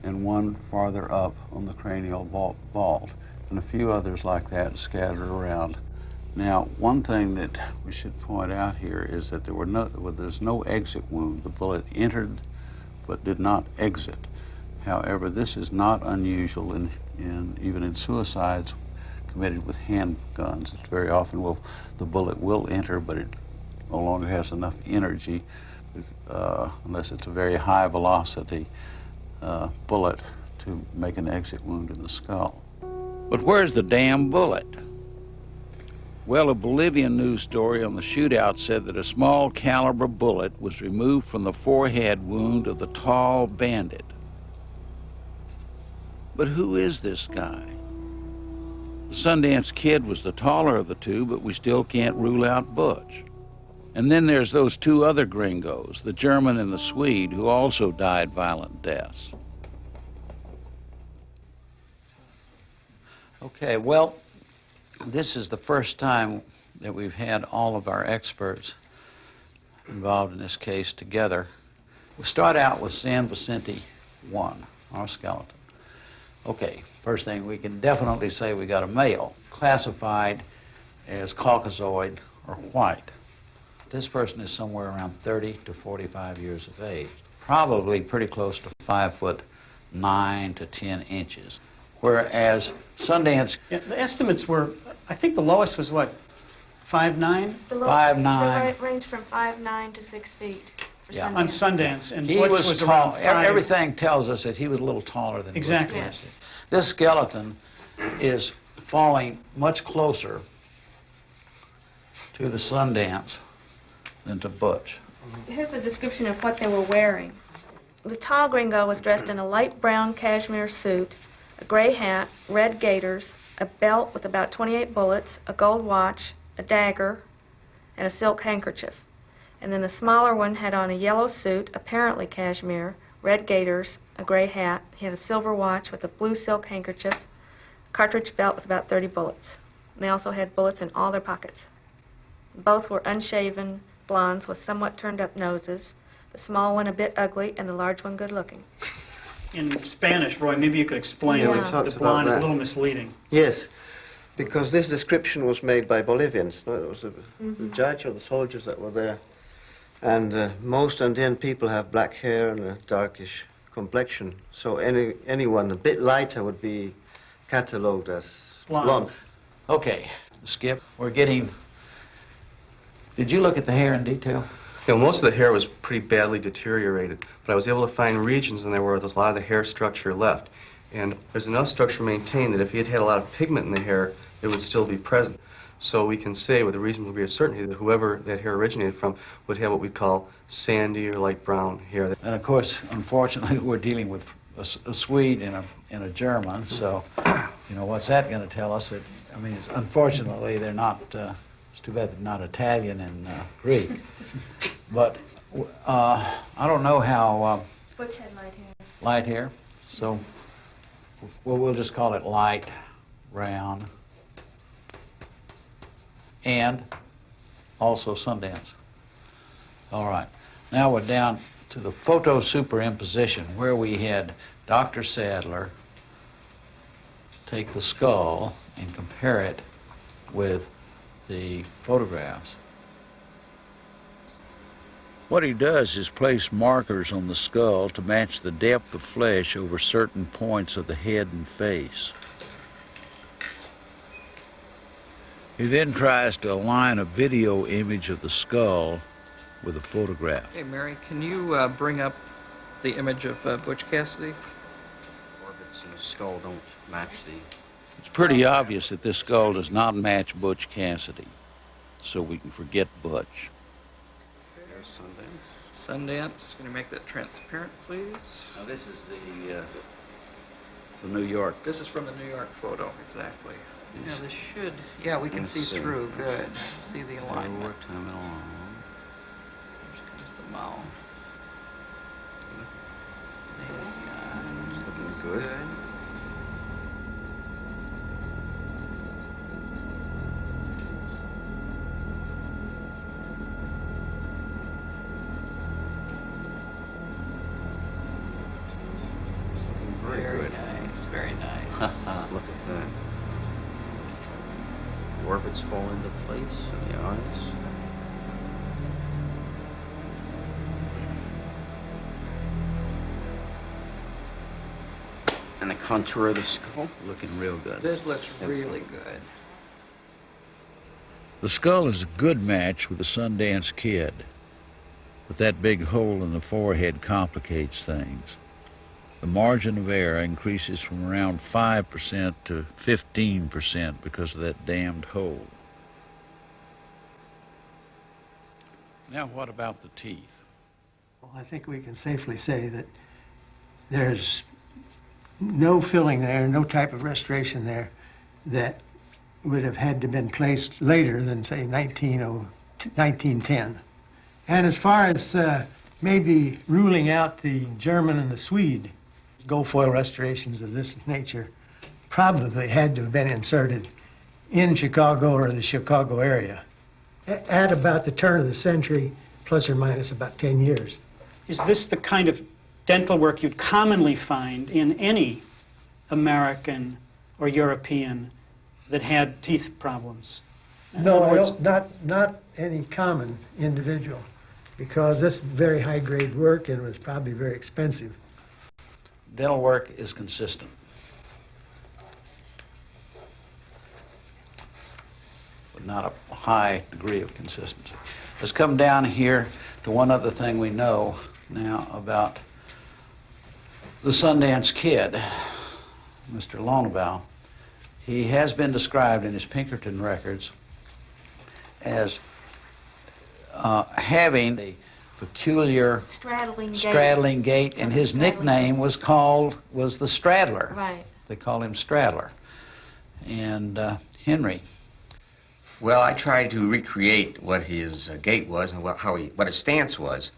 and one farther up on the cranial vault, and a few others like that scattered around. Now, one thing that we should point out here is that there's no exit wound. The bullet entered but did not exit. However, this is not unusual even in suicides committed with handguns. It's very often the bullet will enter, but it no longer has enough energy, unless it's a very high velocity bullet, to make an exit wound in the skull. But where's the damn bullet? Well, a Bolivian news story on the shootout said that a small caliber bullet was removed from the forehead wound of the tall bandit. But who is this guy? The Sundance Kid was the taller of the two, but we still can't rule out Butch. And then there's those two other gringos, the German and the Swede, who also died violent deaths. Okay, well, this is the first time that we've had all of our experts involved in this case together. We'll start out with San Vicente 1, our skeleton. Okay, first thing, we can definitely say we got a male, classified as Caucasoid or white. This person is somewhere around 30 to 45 years of age, probably pretty close to 5'9" to 10 inches. Whereas Sundance... Yeah, the estimates were, I think the lowest was what, 5'9"? 5'9". They range from 5'9" to 6 feet. For Yeah. Sundance. On Sundance, and He Butch was around tall. 5. Everything tells us that he was a little taller than Exactly. Butch Cassidy. This skeleton is falling much closer to the Sundance than to Butch. Here's a description of what they were wearing. The tall gringo was dressed in a light brown cashmere suit, a gray hat, red gaiters, a belt with about 28 bullets, a gold watch, a dagger, and a silk handkerchief. And then the smaller one had on a yellow suit, apparently cashmere, red gaiters, a gray hat. He had a silver watch with a blue silk handkerchief, a cartridge belt with about 30 bullets. And they also had bullets in all their pockets. Both were unshaven blondes with somewhat turned up noses, the small one a bit ugly and the large one good looking. In Spanish, Roy, maybe you could explain. Yeah, he The talks blonde about is a that. little misleading. Yes, because this description was made by Bolivians. No, it was the judge or the soldiers that were there. And most Andean people have black hair and a darkish complexion. So anyone a bit lighter would be catalogued as blonde. Okay, Skip, we're getting... Did you look at the hair in detail? You know, most of the hair was pretty badly deteriorated, but I was able to find regions in there where there's a lot of the hair structure left. And there's enough structure maintained that if he had had a lot of pigment in the hair, it would still be present. So we can say with a reasonable degree of certainty that whoever that hair originated from would have what we call sandy or light brown hair. And of course, unfortunately, we're dealing with a Swede and a German, so, you know, what's that going to tell us? That, I mean, unfortunately, they're not, it's too bad they're not Italian and Greek. But I don't know how... Butch had light hair. Light hair, so we'll just call it light, brown, and also Sundance. All right, now we're down to the photo superimposition, where we had Dr. Sadler take the skull and compare it with the photographs. What he does is place markers on the skull to match the depth of flesh over certain points of the head and face. He then tries to align a video image of the skull with a photograph. Hey, Mary, can you bring up the image of Butch Cassidy? Orbits and the skull don't match the... It's pretty obvious that this skull does not match Butch Cassidy, so we can forget Butch. There's Sundance. Sundance. Can you make that transparent, please? Now this is the New York. This is from the New York photo, exactly. Yeah, Yes. this should. Yeah, we can Let's see see. through. Good. See the alignment. Lower terminal arm. Here comes the mouth. There's the eye. It's looking Looks good. good. It's looking very good. Nice. Very nice. Look at that. Orbits fall into place of the eyes. And the contour of the skull. Looking real good. This looks really good. The skull is a good match with the Sundance Kid, but that big hole in the forehead complicates things. The margin of error increases from around 5% to 15% because of that damned hole. Now what about the teeth? Well, I think we can safely say that there's no filling there, no type of restoration there that would have had to been placed later than, say, 1910. And as far as maybe ruling out the German and the Swede gold foil restorations of this nature, probably had to have been inserted in Chicago or the Chicago area at about the turn of the century, plus or minus about 10 years. Is this the kind of dental work you'd commonly find in any American or European that had teeth problems? No, I don't, not any common individual, because this is very high-grade work and was probably very expensive. Dental work is consistent. But not a high degree of consistency. Let's come down here to one other thing we know now about the Sundance Kid, Mr. Lonebow. He has been described in his Pinkerton records as having a peculiar straddling gait, and his nickname was the Straddler. Right. They called him Straddler. And Henry. Well, I tried to recreate what his gait was and what his stance was.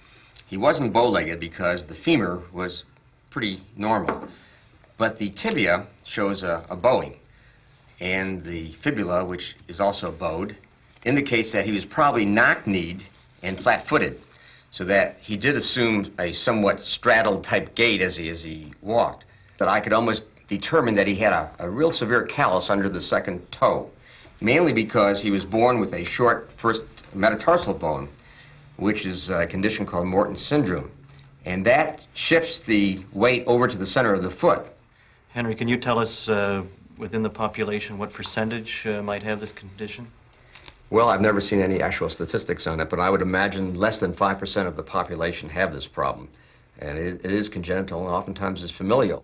He wasn't bow-legged because the femur was pretty normal, but the tibia shows a bowing, and the fibula, which is also bowed, indicates that he was probably knock-kneed and flat-footed, so that he did assume a somewhat straddled type gait as he walked. But I could almost determine that he had a real severe callus under the second toe, mainly because he was born with a short first metatarsal bone, which is a condition called Morton's syndrome. And that shifts the weight over to the center of the foot. Henry, can you tell us within the population what percentage might have this condition? Well, I've never seen any actual statistics on it, but I would imagine less than 5% of the population have this problem. And it is congenital and oftentimes is familial.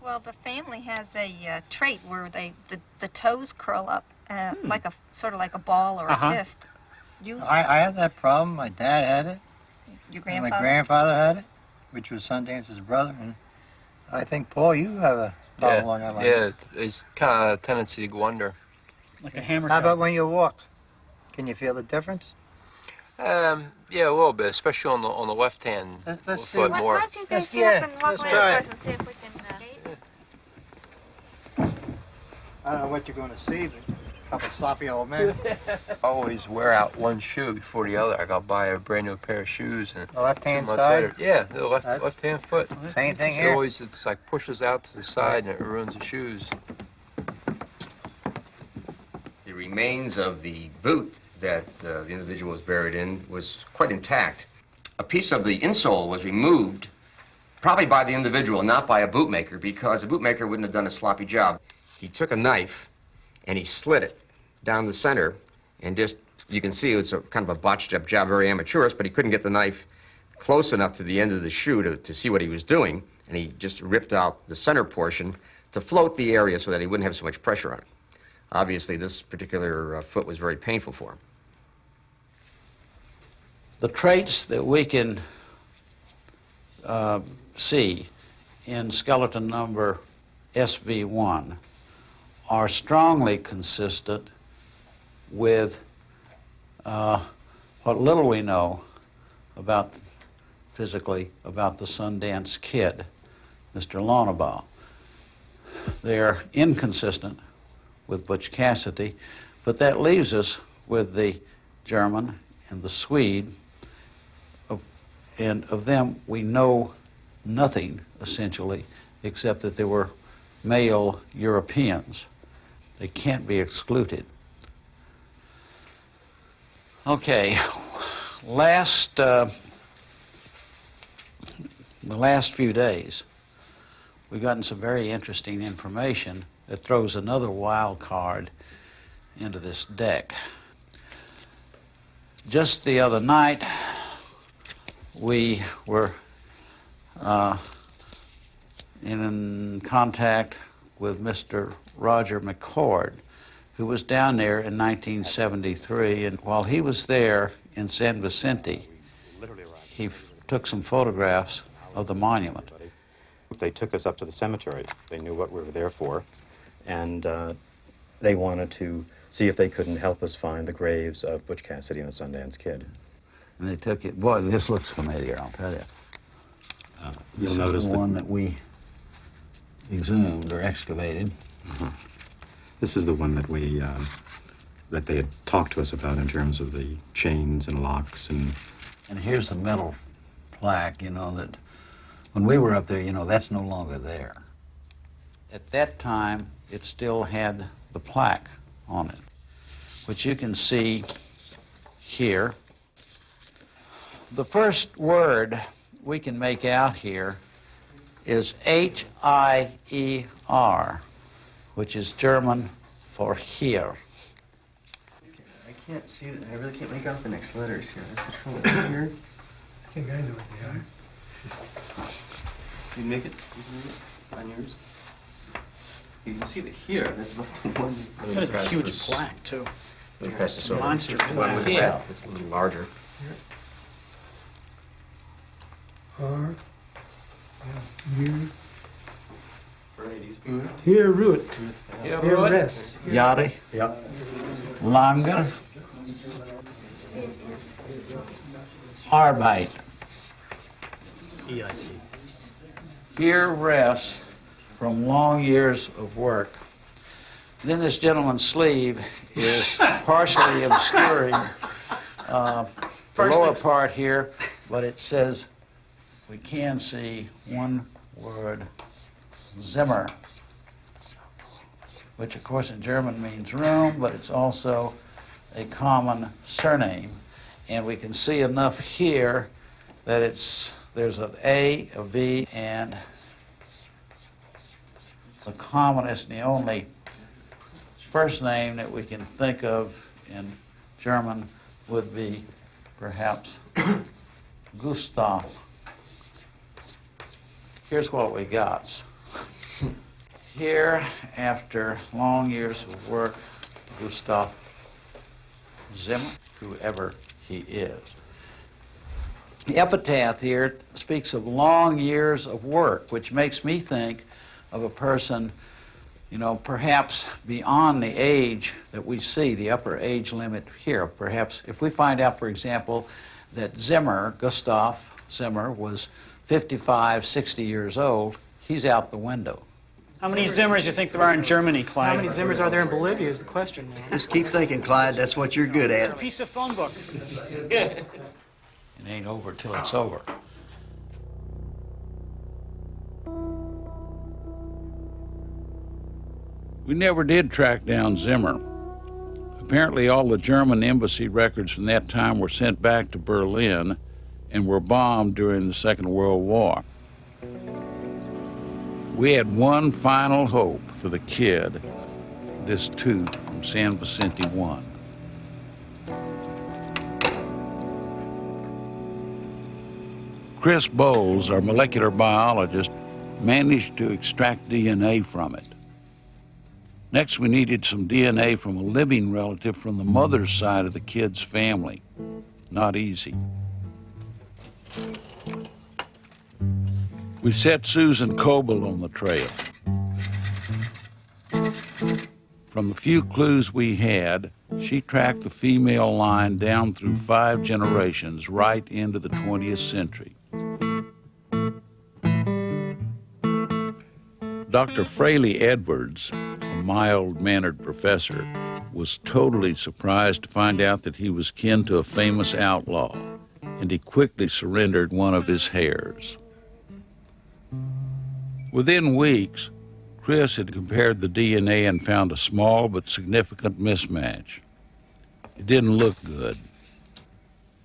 Well, the family has a trait where the toes curl up like sort of like a ball or a fist. I have that problem. My dad had it. Your grandfather? My grandfather had it, which was Sundance's brother. And I think, Paul, you have a problem along that line. Yeah, it's kind of a tendency to go under. Like a hammer. How about when you walk? Can you feel the difference? Yeah, a little bit, especially on the left hand foot more. Why don't you guys get up and walk around first and see if we can... I don't know what you're going to see, but a couple sloppy old men. I always wear out one shoe before the other. I got to buy a brand new pair of shoes, and the left-hand 2 months side? later, yeah, the left-hand foot. Same thing here? It's like pushes out to the side and it ruins the shoes. The remains of the boot that the individual was buried in was quite intact. A piece of the insole was removed, probably by the individual, not by a bootmaker, because a bootmaker wouldn't have done a sloppy job. He took a knife and he slit it down the center, and just, you can see it was kind of a botched up job, very amateurish, but he couldn't get the knife close enough to the end of the shoe to see what he was doing, and he just ripped out the center portion to float the area so that he wouldn't have so much pressure on it. Obviously, this particular foot was very painful for him. The traits that we can see in skeleton number SV1 are strongly consistent with what little we know about physically about the Sundance Kid, Mr. Lonebow. They're inconsistent with Butch Cassidy, but that leaves us with the German and the Swede, and of them we know nothing essentially except that they were male Europeans. They can't be excluded. Okay, the last few days, we've gotten some very interesting information that throws another wild card into this deck. Just the other night, we were in contact with Mr. Roger McCord, who was down there in 1973, and while he was there in San Vicente, he took some photographs of the monument. They took us up to the cemetery. They knew what we were there for, and they wanted to see if they couldn't help us find the graves of Butch Cassidy and the Sundance Kid. And they took it. Boy, this looks familiar, I'll tell you. You'll This notice is the one that we exhumed or excavated. This is the one that we, that they had talked to us about in terms of the chains and locks and... And here's the metal plaque, you know, that when we were up there, you know, that's no longer there. At that time, it still had the plaque on it, which you can see here. The first word we can make out here is H-I-E-R, which is German for here. I can't see that. I really can't make out the next letters here. That's the trouble. Here. I think I know what they are. You make it? On yours? You can see the here. That's not the one. That a huge plaque, too. Let me pass this over. Monster. One with Yeah. that. It's a little larger. R. Here root. Here Here root. rest. Yari. Yep. Langer. Arbeit. EIT. Here rests from long years of work. Then this gentleman's sleeve is partially obscuring the lower part here, but it says, we can see one word, Zimmer, which of course in German means room, but it's also a common surname. And we can see enough here that there's an A, a V, and the commonest and the only first name that we can think of in German would be perhaps Gustav. Here's what we got. Here, after long years of work, Gustav Zimmer, whoever he is. The epitaph here speaks of long years of work, which makes me think of a person, you know, perhaps beyond the age that we see, the upper age limit here. Perhaps if we find out, for example, that Zimmer, Gustav Zimmer, was 55, 60 years old, he's out the window. How many Zimmers do you think there are in Germany, Clyde? How many Zimmers are there in Bolivia is the question now. Just keep thinking, Clyde. That's what you're good It's a at. piece of phone book. It ain't over till it's over. We never did track down Zimmer. Apparently all the German embassy records from that time were sent back to Berlin and were bombed during the Second World War. We had one final hope for the kid, this tooth from San Vicente 1. Chris Bowles, our molecular biologist, managed to extract DNA from it. Next, we needed some DNA from a living relative from the mother's side of the kid's family. Not easy. We set Susan Coble on the trail. From the few clues we had, she tracked the female line down through 5 generations right into the 20th century. Dr. Fraley Edwards, a mild-mannered professor, was totally surprised to find out that he was kin to a famous outlaw, and he quickly surrendered one of his hairs. Within weeks, Chris had compared the DNA and found a small but significant mismatch. It didn't look good.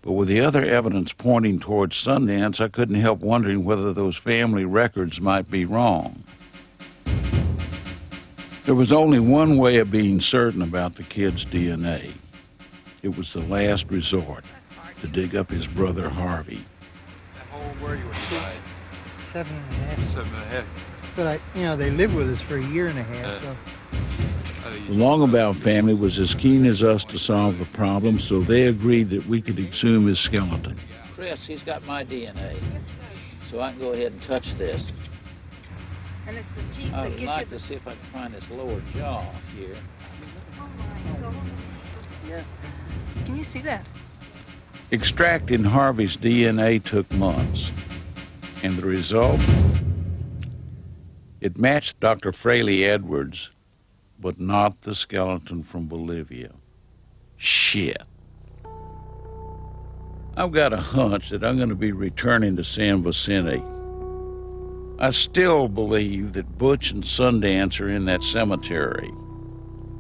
But with the other evidence pointing towards Sundance, I couldn't help wondering whether those family records might be wrong. There was only one way of being certain about the kid's DNA. It was the last resort, to dig up his brother Harvey. How old were you when you died? 7.5. 7.5. But they lived with us for a year and a half. So. The Longabout family was as keen as us to solve the problem, so they agreed that we could exhume his skeleton. Chris, he's got my DNA, so I can go ahead and touch this. And it's the teeth I that would gives like you to see if I can find this lower jaw here. Yeah. Can you see that? Extracting Harvey's DNA took months, and the result? It matched Dr. Fraley Edwards, but not the skeleton from Bolivia. Shit. I've got a hunch that I'm going to be returning to San Vicente. I still believe that Butch and Sundance are in that cemetery,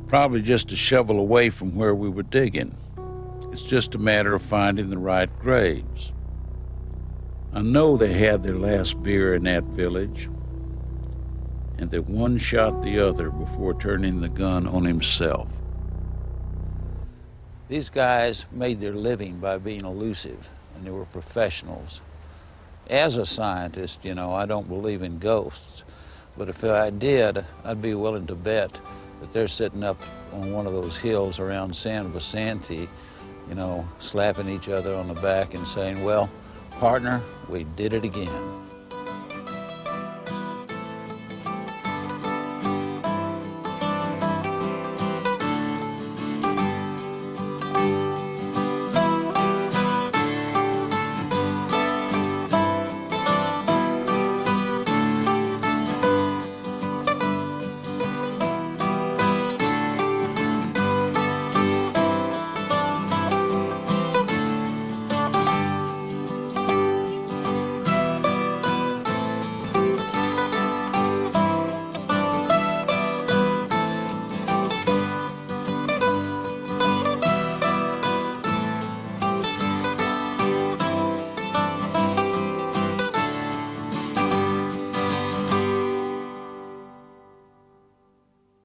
probably just a shovel away from where we were digging. It's just a matter of finding the right graves. I know they had their last beer in that village, and that one shot the other before turning the gun on himself. These guys made their living by being elusive, and they were professionals. As a scientist, you know, I don't believe in ghosts, but if I did, I'd be willing to bet that they're sitting up on one of those hills around San Vicente, you know, slapping each other on the back and saying, well, partner, we did it again.